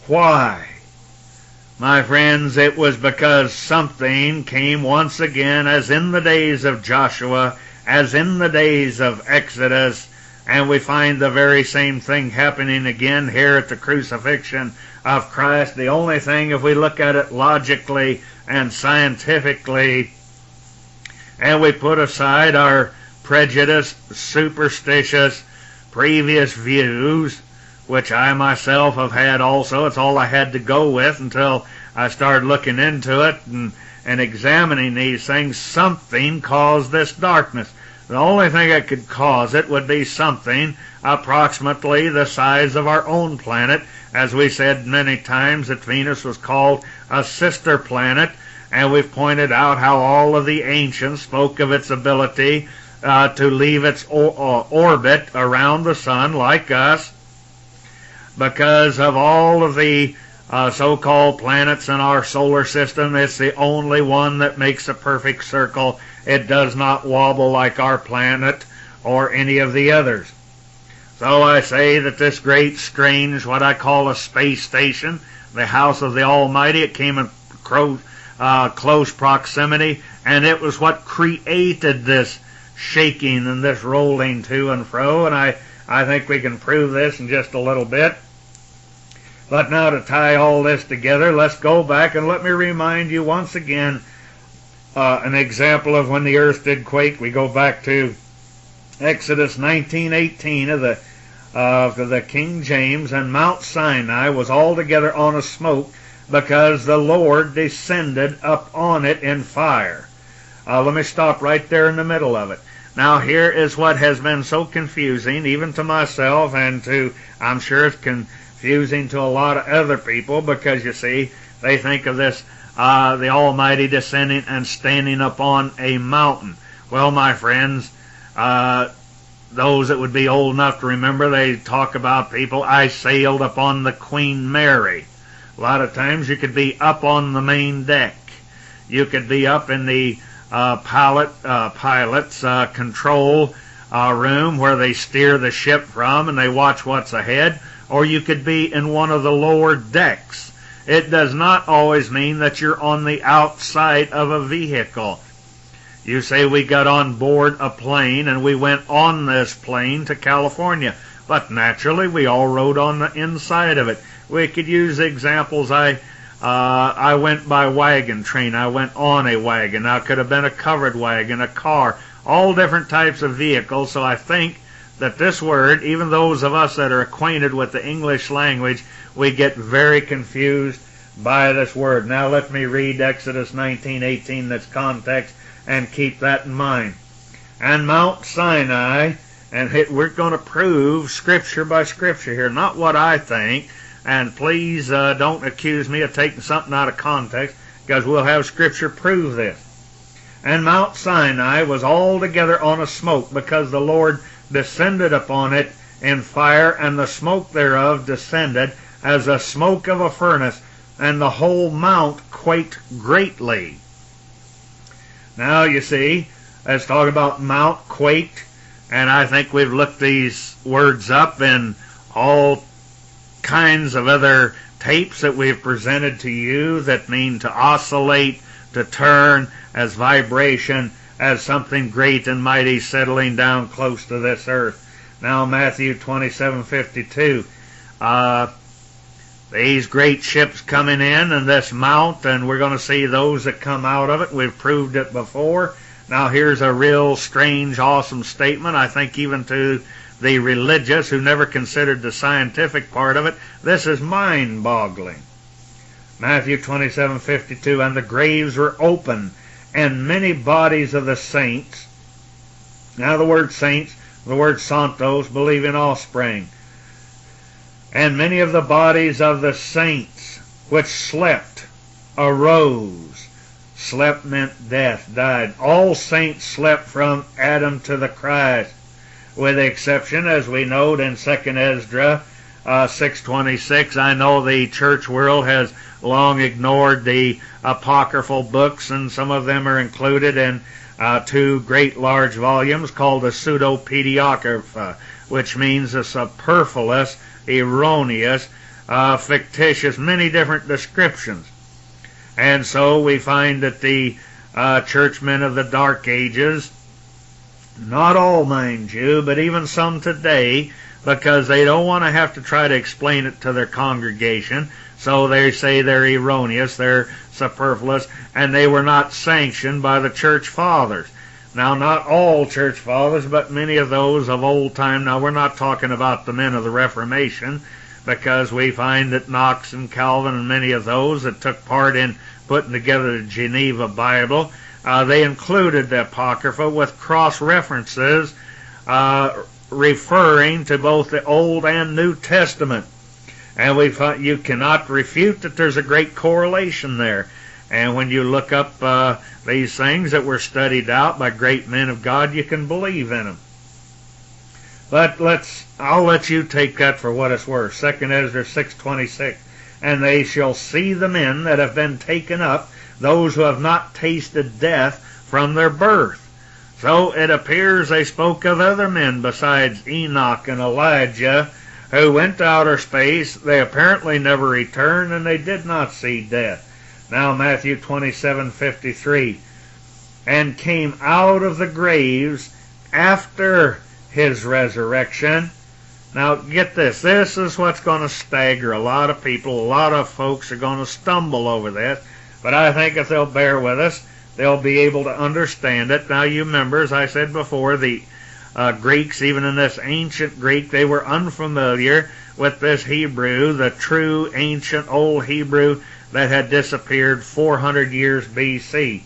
Why? My friends, it was because something came once again, as in the days of Joshua, as in the days of Exodus, and we find the very same thing happening again here at the crucifixion of Christ. The only thing, if we look at it logically and scientifically, and we put aside our prejudiced, superstitious, previous views, which I myself have had also. It's all I had to go with until I started looking into it and examining these things. Something caused this darkness. The only thing that could cause it would be something approximately the size of our own planet. As we said many times, that Venus was called a sister planet, and we've pointed out how all of the ancients spoke of its ability to leave its orbit around the sun like us, because of all of the so-called planets in our solar system. It's the only one that makes a perfect circle. It does not wobble like our planet or any of the others. So I say that this great, strange, what I call a space station, the house of the Almighty, it came in close proximity, and it was what created this shaking and this rolling to and fro, and I think we can prove this in just a little bit. But now, to tie all this together, let's go back and let me remind you once again an example of when the earth did quake. We go back to Exodus 19:18 of the King James. And Mount Sinai was altogether on a smoke, because the Lord descended up on it in fire. Let me stop right there in the middle of it. Now, here is what has been so confusing, even to myself, and to, I'm sure it's confusing to a lot of other people, because you see, they think of this, the Almighty descending and standing upon a mountain. Well, my friends, those that would be old enough to remember, they talk about people, I sailed upon the Queen Mary. A lot of times you could be up on the main deck. You could be up in the pilot's control room where they steer the ship from and they watch what's ahead, or you could be in one of the lower decks. It does not always mean that you're on the outside of a vehicle. You say we got on board a plane and we went on this plane to California, but naturally we all rode on the inside of it. We could use examples. I went by wagon train. I went on a wagon. Now, it could have been a covered wagon, a car, all different types of vehicles. So I think that this word, even those of us that are acquainted with the English language, we get very confused by this word. Now let me read Exodus 19:18, that's context, and keep that in mind. And Mount Sinai, and we're going to prove Scripture by Scripture here, not what I think. And please don't accuse me of taking something out of context, because we'll have Scripture prove this. And Mount Sinai was altogether on a smoke, because the Lord descended upon it in fire, and the smoke thereof descended as the smoke of a furnace, and the whole mount quaked greatly. Now, you see, let's talk about mount quaked, and I think we've looked these words up in all kinds of other tapes that we've presented to you that mean to oscillate, to turn, as vibration, as something great and mighty settling down close to this earth. Now, Matthew 27:52, these great ships coming in and this mount, and we're going to see those that come out of it. We've proved it before. Now, here's a real strange, awesome statement, I think even to the religious who never considered the scientific part of it. This is mind-boggling. Matthew 27:52, and the graves were open, and many bodies of the saints. Now the word saints, the word santos, believing offspring. And many of the bodies of the saints which slept arose. Slept meant death, died. All saints slept from Adam to the Christ, with the exception, as we note in 2nd Esdras 6:26. I know the church world has long ignored the apocryphal books, and some of them are included in two great large volumes called the pseudo-pediographa, which means a superfluous, erroneous, fictitious, many different descriptions. And so we find that the churchmen of the Dark Ages, not all, mind you, but even some today, because they don't want to have to try to explain it to their congregation, so they say they're erroneous, they're superfluous, and they were not sanctioned by the church fathers. Now, not all church fathers, but many of those of old time. Now, we're not talking about the men of the Reformation, because we find that Knox and Calvin and many of those that took part in putting together the Geneva Bible, they included the Apocrypha with cross-references referring to both the Old and New Testament. And you cannot refute that there's a great correlation there. And when you look up these things that were studied out by great men of God, you can believe in them. But I'll let you take that for what it's worth. 2 Ezra 6:26. And they shall see the men that have been taken up, those who have not tasted death from their birth. So it appears they spoke of other men besides Enoch and Elijah, who went to outer space. They apparently never returned, and they did not see death. Now Matthew 27:53, and came out of the graves after his resurrection. Now get this. This is what's going to stagger a lot of people. A lot of folks are going to stumble over this. But I think if they'll bear with us, they'll be able to understand it. Now you remember, as I said before, the Greeks, even in this ancient Greek, they were unfamiliar with this Hebrew, the true ancient old Hebrew that had disappeared 400 years BC.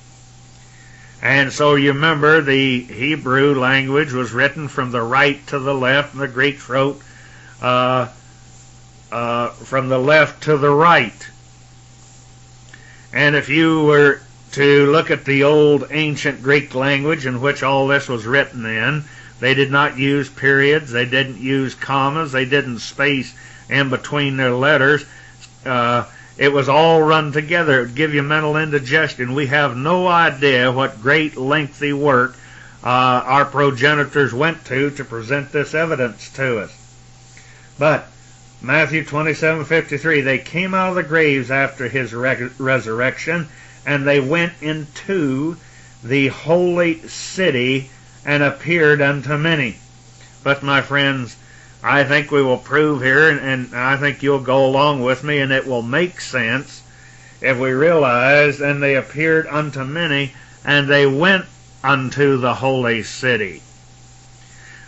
And so you remember the Hebrew language was written from the right to the left, and the Greeks wrote from the left to the right. And if you were to look at the old ancient Greek language in which all this was written in, they did not use periods, they didn't use commas, they didn't space in between their letters. It was all run together. It would give you mental indigestion. We have no idea what great lengthy work our progenitors went to present this evidence to us. But Matthew 27:53, they came out of the graves after his resurrection, and they went into the holy city and appeared unto many. But my friends, I think we will prove here, and I think you'll go along with me, and it will make sense if we realize, and they appeared unto many, and they went unto the holy city.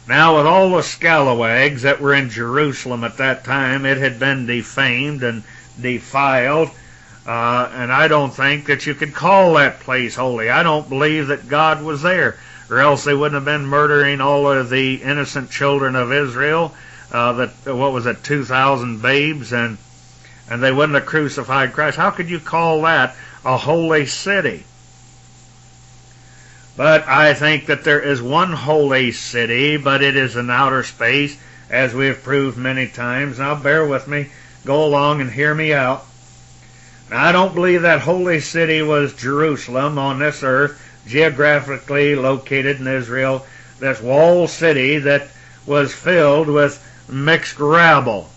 Now, with all the scalawags that were in Jerusalem at that time, it had been defamed and defiled, and I don't think that you could call that place holy. I don't believe that God was there, or else they wouldn't have been murdering all of the innocent children of Israel, 2,000 babes, and they wouldn't have crucified Christ. How could you call that a holy city? But I think that there is one holy city, but it is in outer space, as we have proved many times. Now bear with me, go along and hear me out. Now, I don't believe that holy city was Jerusalem on this earth, geographically located in Israel, this walled city that was filled with mixed rabble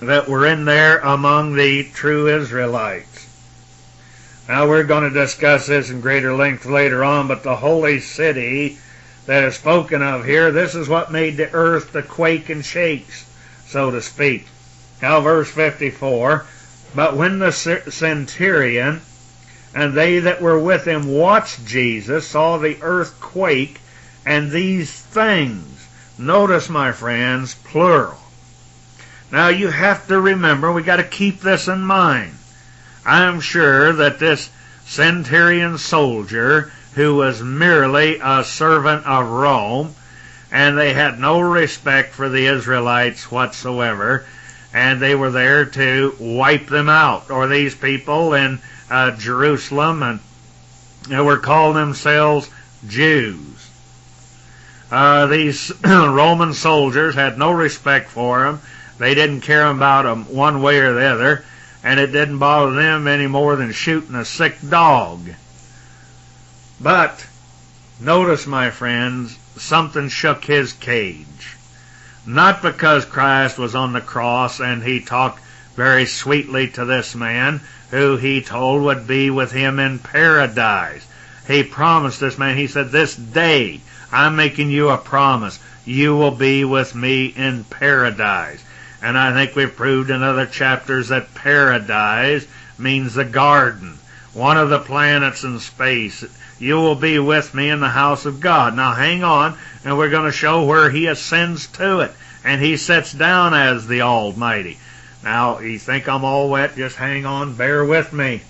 that were in there among the true Israelites. Now we're going to discuss this in greater length later on, but the holy city that is spoken of here, this is what made the earth to quake and shakes, so to speak. Now verse 54, but when the centurion and they that were with him watched Jesus, saw the earth quake, and these things, notice my friends, plural. Now you have to remember, we got to keep this in mind. I am sure that this centurion soldier, who was merely a servant of Rome, and they had no respect for the Israelites whatsoever, and they were there to wipe them out, or these people in Jerusalem, and they were calling themselves Jews. These Roman soldiers had no respect for them. They didn't care about them one way or the other, and it didn't bother them any more than shooting a sick dog. But notice, my friends, something shook his cage. Not because Christ was on the cross and he talked very sweetly to this man, who he told would be with him in paradise. He promised this man, he said, this day I'm making you a promise. You will be with me in paradise. And I think we've proved in other chapters that paradise means the garden, one of the planets in space. You will be with me in the house of God. Now hang on, and we're going to show where he ascends to it. And he sits down as the Almighty. Now, you think I'm all wet? Just hang on, bear with me.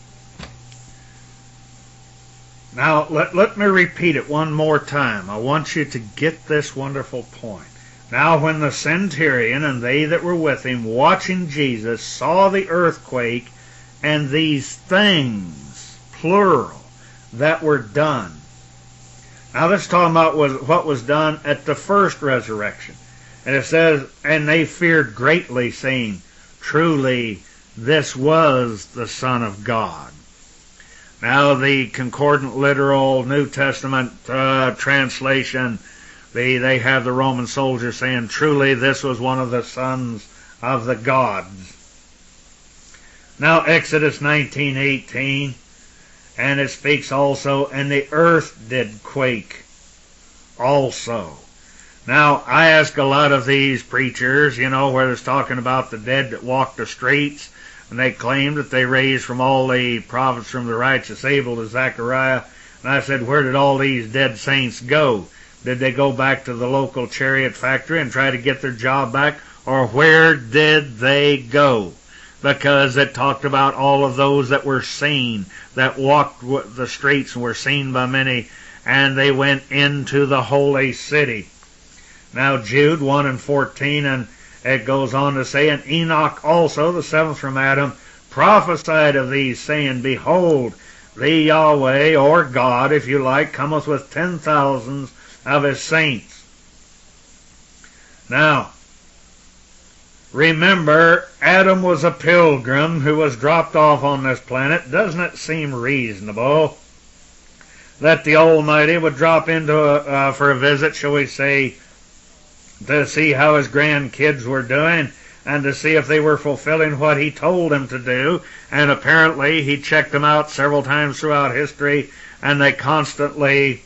Now, let me repeat it one more time. I want you to get this wonderful point. Now, when the centurion and they that were with him, watching Jesus, saw the earthquake and these things, plural, that were done. Now, this is talking about what was done at the first resurrection. And it says, and they feared greatly, saying, truly, this was the Son of God. Now, the concordant literal New Testament translation, they have the Roman soldiers saying, truly, this was one of the sons of the gods. Now, Exodus 19:18, and it speaks also, and the earth did quake also. Now, I ask a lot of these preachers, where it's talking about the dead that walked the streets, and they claim that they raised from all the prophets from the righteous Abel to Zechariah. And I said, where did all these dead saints go? Did they go back to the local chariot factory and try to get their job back? Or where did they go? Because it talked about all of those that were seen, that walked the streets and were seen by many, and they went into the holy city. Now, Jude 1:14, and it goes on to say, and Enoch also, the seventh from Adam, prophesied of these, saying, behold, the Yahweh, or God, if you like, cometh with 10,000s of his saints. Now, remember, Adam was a pilgrim who was dropped off on this planet. Doesn't it seem reasonable that the Almighty would drop into for a visit, shall we say, to see how his grandkids were doing and to see if they were fulfilling what he told them to do? And apparently he checked them out several times throughout history, and they constantly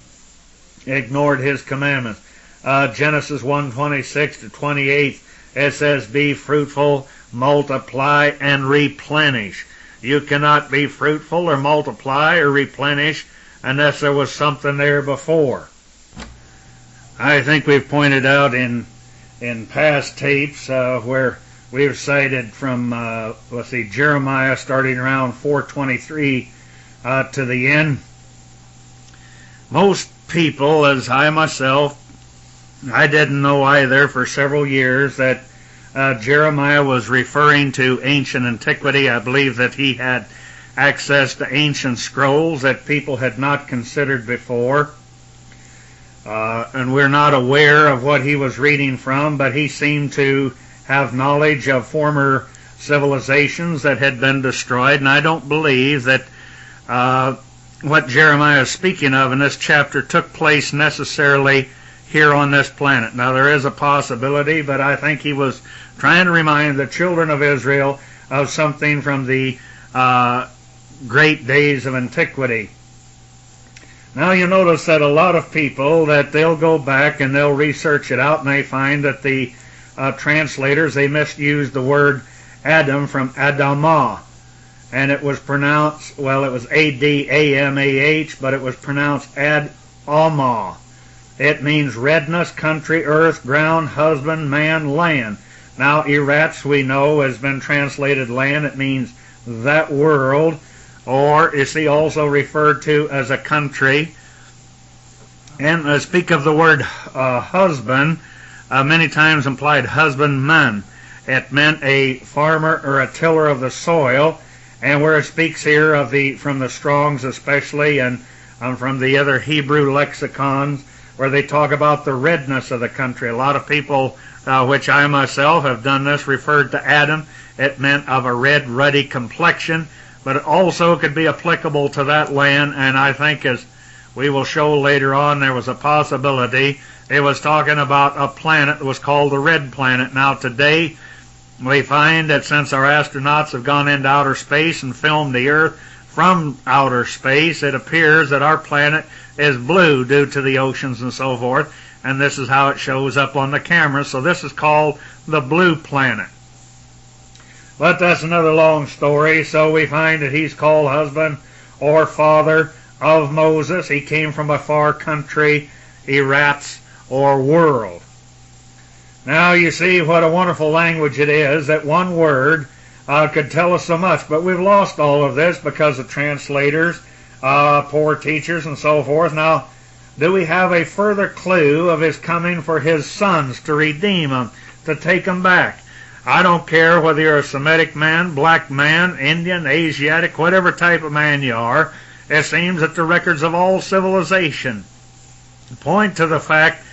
ignored his commandments. Genesis 1:26 to 28, it says, be fruitful, multiply, and replenish. You cannot be fruitful or multiply or replenish unless there was something there before. I think we've pointed out in past tapes where we've cited from, Jeremiah starting around 4:23 to the end. Most people, as I myself, I didn't know either for several years that Jeremiah was referring to ancient antiquity. I believe that he had access to ancient scrolls that people had not considered before. And we're not aware of what he was reading from, but he seemed to have knowledge of former civilizations that had been destroyed. And I don't believe that what Jeremiah is speaking of in this chapter took place necessarily here on this planet. Now, there is a possibility, but I think he was trying to remind the children of Israel of something from the great days of antiquity. Now, you notice that a lot of people, that they'll go back and they'll research it out, and they find that the translators, they misused the word Adam from Adamah. And it was pronounced, well, it was A-D-A-M-A-H, but it was pronounced Ad-Amah. It means redness, country, earth, ground, husband, man, land. Now, Eretz, we know, has been translated land. It means that world. Or is he also referred to as a country? And speak of the word husband, many times implied husbandman. It meant a farmer or a tiller of the soil. And where it speaks here of from the Strongs especially, and from the other Hebrew lexicons, where they talk about the redness of the country. A lot of people, which I myself have done this, referred to Adam. It meant of a red, ruddy complexion, but it also could be applicable to that land. And I think, as we will show later on, there was a possibility. It was talking about a planet that was called the Red Planet. Now today, We find that since our astronauts have gone into outer space and filmed the Earth from outer space, it appears that our planet is blue due to the oceans and so forth, and this is how it shows up on the camera. So this is called the blue planet. But that's another long story. So we find that he's called husband or father of Moses. He came from a far country, Eretz, or world. Now you see what a wonderful language it is, that one word could tell us so much, but we've lost all of this because of translators, poor teachers, and so forth. Now, do we have a further clue of his coming for his sons to redeem them, to take them back? I don't care whether you're a Semitic man, black man, Indian, Asiatic, whatever type of man you are. It seems that the records of all civilization point to the fact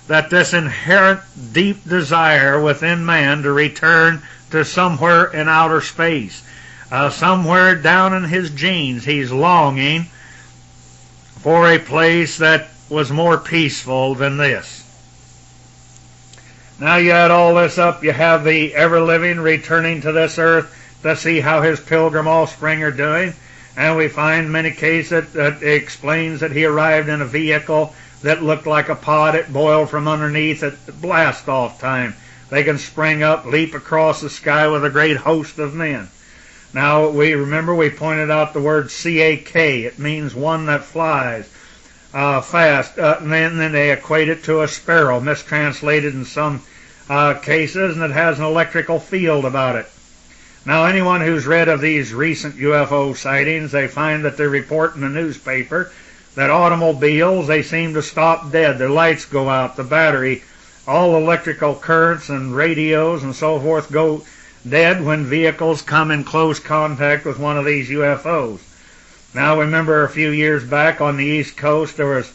that this inherent deep desire within man to return to somewhere in outer space, somewhere down in his genes, he's longing for a place that was more peaceful than this. Now you add all this up, you have the ever-living returning to this earth to see how his pilgrim offspring are doing, and we find many cases that explains that he arrived in a vehicle that looked like a pot. It boiled from underneath at blast-off time. They can spring up, leap across the sky with a great host of men. Now, we pointed out the word C-A-K. It means one that flies fast. And then they equate it to a sparrow, mistranslated in some cases, and it has an electrical field about it. Now, anyone who's read of these recent UFO sightings, they find that they report in the newspaper that automobiles, they seem to stop dead. Their lights go out, the battery, all electrical currents and radios and so forth go dead when vehicles come in close contact with one of these UFOs. Now remember a few years back on the East Coast there was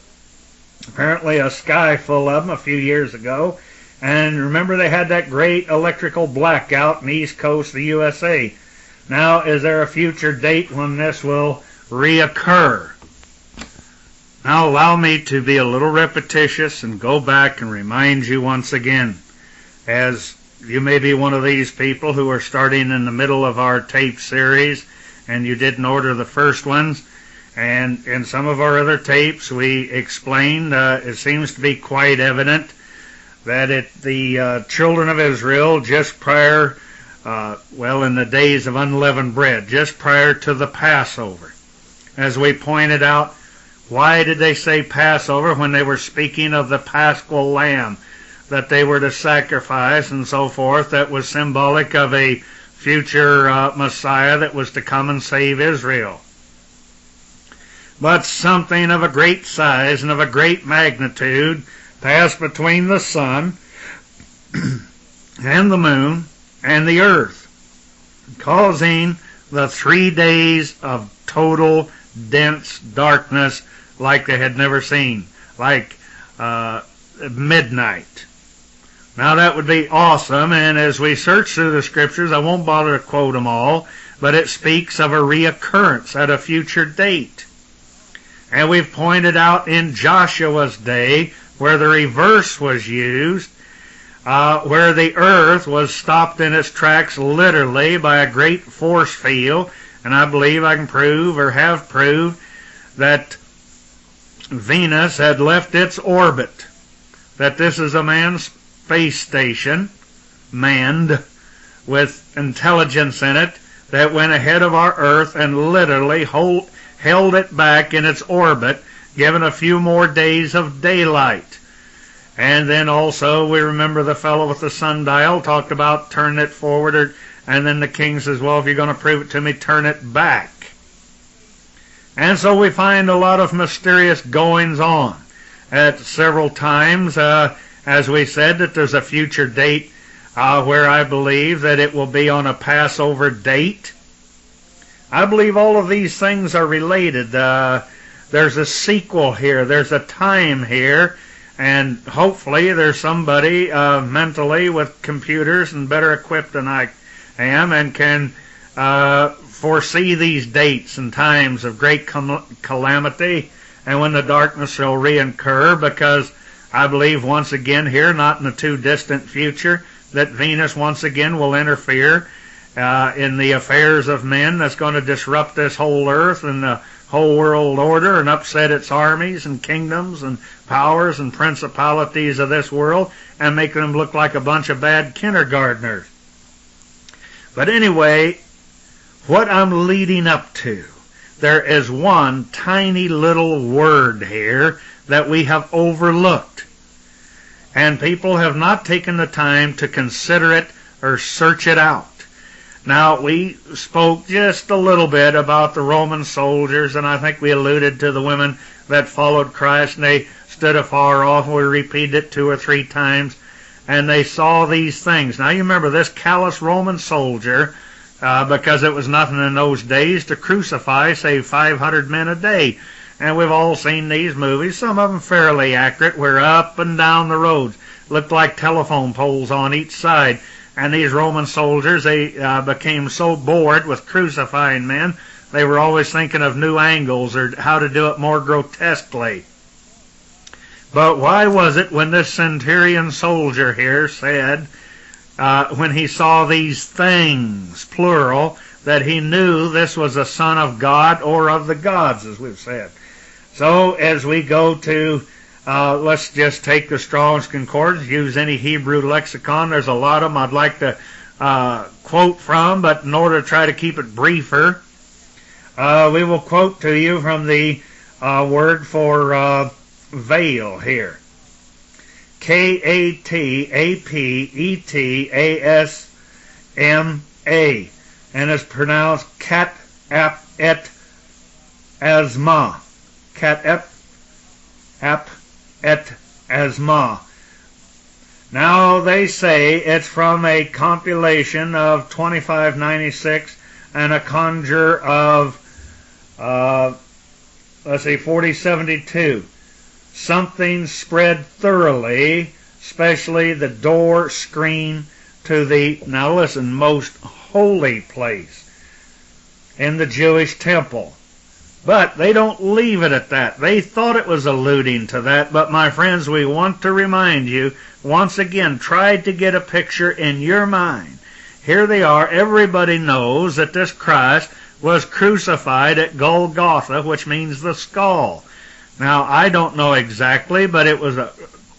apparently a sky full of them a few years ago, and remember they had that great electrical blackout in the East Coast of the USA. Now is there a future date when this will reoccur? Now allow me to be a little repetitious and go back and remind you once again, as you may be one of these people who are starting in the middle of our tape series and you didn't order the first ones, and in some of our other tapes we explained, it seems to be quite evident that the children of Israel just prior, in the days of unleavened bread, just prior to the Passover, as we pointed out, why did they say Passover when they were speaking of the Paschal Lamb that they were to sacrifice and so forth, that was symbolic of a future Messiah that was to come and save Israel? But something of a great size and of a great magnitude passed between the sun and the moon and the earth, causing the 3 days of total dense darkness like they had never seen, like midnight. Now that would be awesome, and as we search through the scriptures, I won't bother to quote them all, but it speaks of a reoccurrence at a future date. And we've pointed out in Joshua's day where the reverse was used, where the earth was stopped in its tracks literally by a great force field, and I believe I can prove or have proved that Venus had left its orbit, that this is a manned space station, manned with intelligence in it, that went ahead of our Earth and literally held it back in its orbit, given a few more days of daylight. And then also we remember the fellow with the sundial talked about turning it forward, and then the king says, well, if you're going to prove it to me, turn it back. And so we find a lot of mysterious goings on at several times. As we said, that there's a future date where I believe that it will be on a Passover date. I believe all of these things are related. There's a sequel here. There's a time here. And hopefully there's somebody mentally with computers and better equipped than I am and can foresee these dates and times of great calamity and when the darkness shall reoccur, because I believe once again here, not in the too distant future, that Venus once again will interfere in the affairs of men that's going to disrupt this whole earth and the whole world order and upset its armies and kingdoms and powers and principalities of this world and make them look like a bunch of bad kindergartners. But anyway, what I'm leading up to, there is one tiny little word here that we have overlooked. And people have not taken the time to consider it or search it out. Now, we spoke just a little bit about the Roman soldiers, and I think we alluded to the women that followed Christ, and they stood afar off. We repeated it 2 or 3 times, and they saw these things. Now, you remember this callous Roman soldier, because it was nothing in those days to crucify, say, 500 men a day. And we've all seen these movies, some of them fairly accurate, where up and down the roads looked like telephone poles on each side. And these Roman soldiers, they became so bored with crucifying men, they were always thinking of new angles or how to do it more grotesquely. But why was it when this centurion soldier here said, when he saw these things, plural, that he knew this was a son of God or of the gods, as we've said? So as we go to, let's just take the Strong's Concordance, use any Hebrew lexicon. There's a lot of them I'd like to quote from, but in order to try to keep it briefer, we will quote to you from the word for veil here. K-A-T-A-P-E-T-A-S-M-A, and it's pronounced kat ap et asma. Kat ap et asma. Now they say it's from a compilation of 2596 and a conjure of 4072. Something spread thoroughly, especially the door screen to the, now listen, most holy place in the Jewish temple. But they don't leave it at that. They thought it was alluding to that, but my friends, we want to remind you, once again, try to get a picture in your mind. Here they are. Everybody knows that this Christ was crucified at Golgotha, which means the skull. Now, I don't know exactly, but it was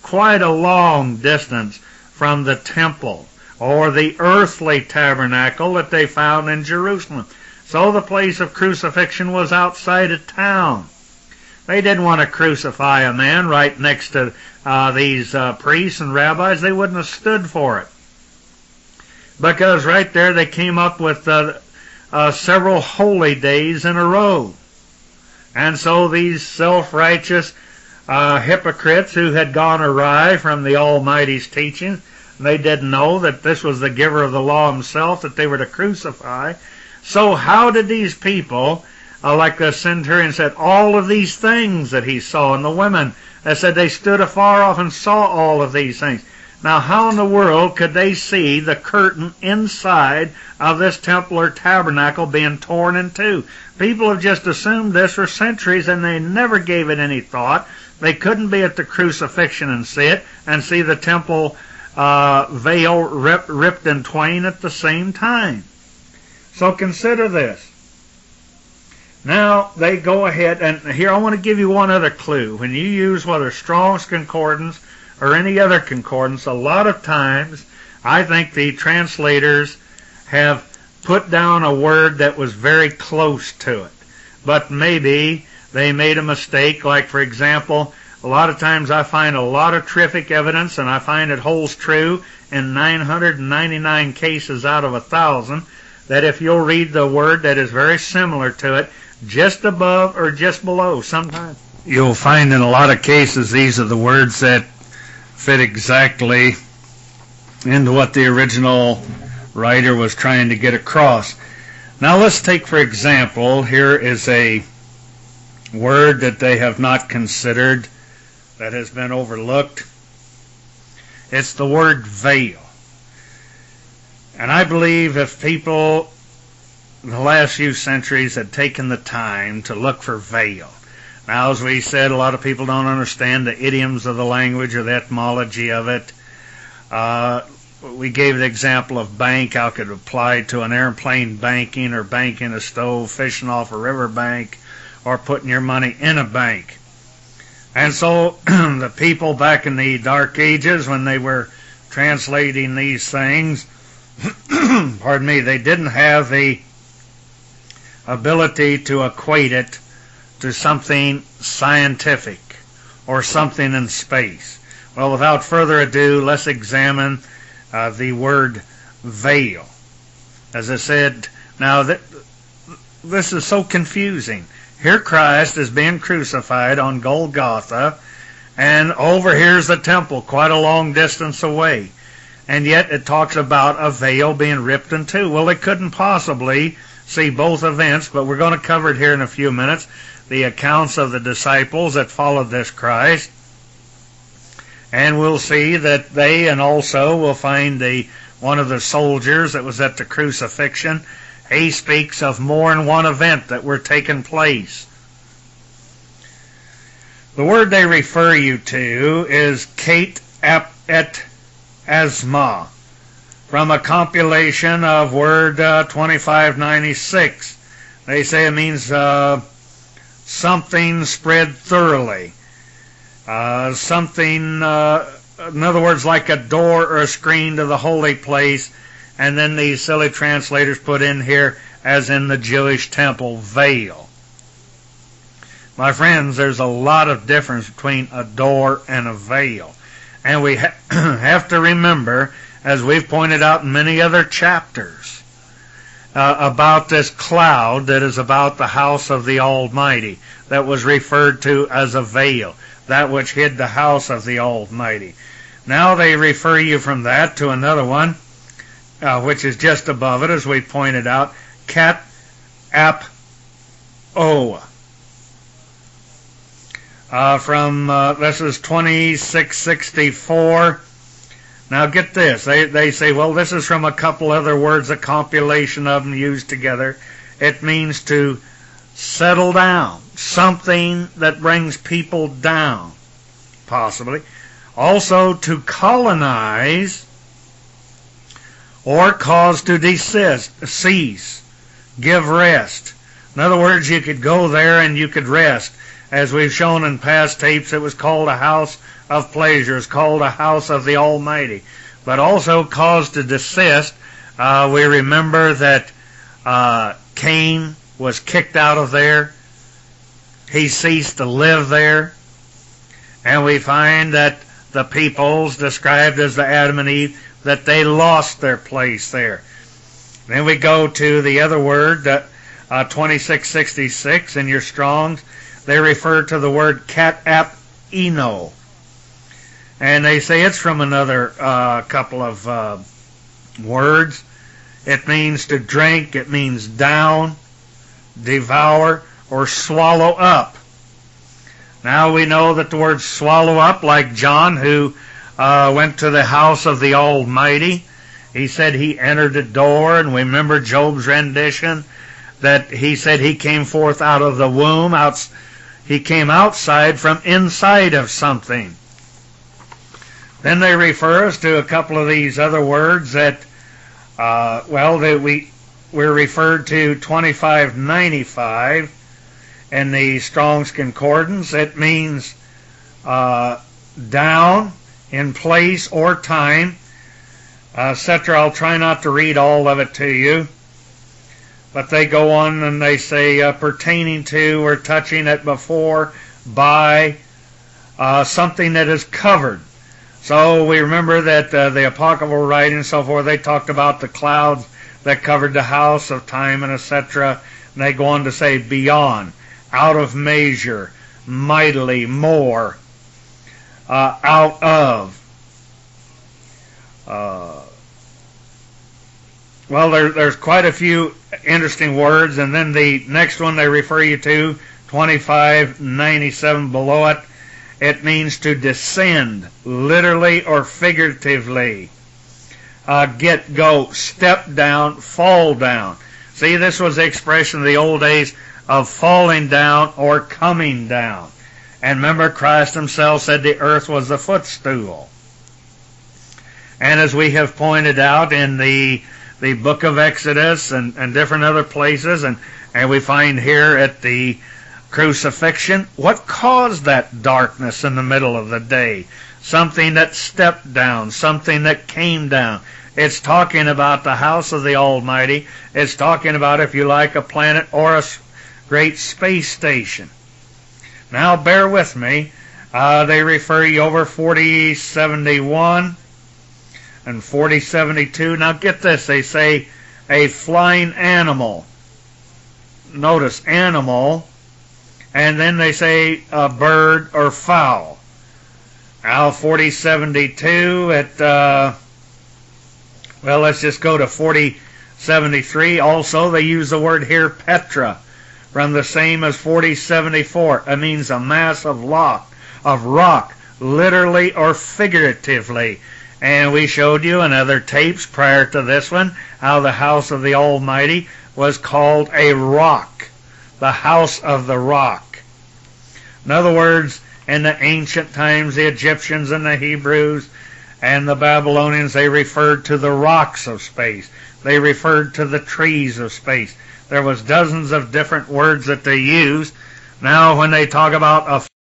quite a long distance from the temple or the earthly tabernacle that they found in Jerusalem. So the place of crucifixion was outside of town. They didn't want to crucify a man right next to these priests and rabbis. They wouldn't have stood for it. Because right there they came up with several holy days in a row. And so these self-righteous hypocrites who had gone awry from the Almighty's teachings, they didn't know that this was the giver of the law himself that they were to crucify. So how did these people, like the centurion said, all of these things that he saw, and the women that said they stood afar off and saw all of these things. Now how in the world could they see the curtain inside of this temple or tabernacle being torn in two? People have just assumed this for centuries and they never gave it any thought. They couldn't be at the crucifixion and see it and see the temple veil ripped in twain at the same time. So consider this. Now they go ahead, and here I want to give you one other clue. When you use whether Strong's Concordance or any other concordance, a lot of times I think the translators have put down a word that was very close to it. But maybe they made a mistake, like for example, a lot of times I find a lot of terrific evidence, and I find it holds true in 999 cases out of 1,000, that if you'll read the word that is very similar to it, just above or just below, sometimes you'll find in a lot of cases these are the words that fit exactly into what the original writer was trying to get across. Now let's take, for example, here is a word that they have not considered, that has been overlooked. It's the word veil. And I believe if people in the last few centuries had taken the time to look for veil, Now, as we said, a lot of people don't understand the idioms of the language or the etymology of it. We gave the example of bank, how it could apply to an airplane banking or banking a stove, fishing off a riverbank, or putting your money in a bank. And so the people back in the Dark Ages, when they were translating these things, pardon me, they didn't have the ability to equate it to something scientific or something in space. Well, without further ado, let's examine the word veil. As I said, now this is so confusing. Here Christ is being crucified on Golgotha, and over here's the temple quite a long distance away. And yet it talks about a veil being ripped in two. Well, it couldn't possibly see both events, but we're going to cover it here in a few minutes. The accounts of the disciples that followed this Christ. And we'll see that they, and also we'll find one of the soldiers that was at the crucifixion. He speaks of more than one event that were taking place. The word they refer you to is Kate et Asma, from a compilation of word 2596. They say it means something spread thoroughly. Something, in other words, like a door or a screen to the holy place. And then these silly translators put in here, as in the Jewish temple, veil. My friends, there's a lot of difference between a door and a veil. And we have to remember, as we've pointed out in many other chapters, about this cloud that is about the house of the Almighty, that was referred to as a veil, that which hid the house of the Almighty. Now they refer you from that to another one, which is just above it, as we pointed out, Kat Ap O. From this is 2664. Now get this. They say, well, this is from a couple other words, a compilation of them used together. It means to settle down, something that brings people down, possibly. Also to colonize, or cause to cease, give rest. In other words, you could go there and you could rest. As we've shown in past tapes, it was called a house of pleasure. It's called a house of the Almighty. But also cause to desist. We remember that Cain was kicked out of there. He ceased to live there. And we find that the peoples described as the Adam and Eve, that they lost their place there. Then we go to the other word, 2666 in your Strongs. They refer to the word kat ap eno. And they say it's from another couple of words. It means to drink, it means down, devour, or swallow up. Now we know that the word swallow up, like John, who went to the house of the Almighty, he said he entered the door, and we remember Job's rendition, that he said he came forth out of the womb, he came outside from inside of something. Then they refer us to a couple of these other words that, we're referred to 2595 in the Strong's Concordance. It means down, in place or time, etc. I'll try not to read all of it to you. But they go on and they say pertaining to or touching it before, by, something that is covered. So we remember that the apocryphal writing and so forth, they talked about the clouds that covered the house of time and etc. And they go on to say beyond, out of measure, mightily, more, out of. Well, there's quite a few interesting words, and then the next one they refer you to, 2597 below it, it means to descend, literally or figuratively. Go, step down, fall down. See, this was the expression of the old days of falling down or coming down. And remember, Christ himself said the earth was the footstool. And as we have pointed out in the book of Exodus and different other places, and we find here at the crucifixion, what caused that darkness in the middle of the day? Something that stepped down, something that came down. It's talking about the house of the Almighty. It's talking about, if you like, a planet or a great space station. Now bear with me. They refer you over 4071 and 4072. Now get this. They say a flying animal. Notice animal. And then they say a bird or fowl. Now 4072 at, well, let's just go to 4073. Also, they use the word here, Petra, from the same as 4074. It means a mass of rock, literally or figuratively. And we showed you in other tapes prior to this one how the house of the Almighty was called a rock, the house of the rock. In other words, in the ancient times, the Egyptians and the Hebrews and the Babylonians, they referred to the rocks of space. They referred to the trees of space. There was dozens of different words that they used. Now, when they talk about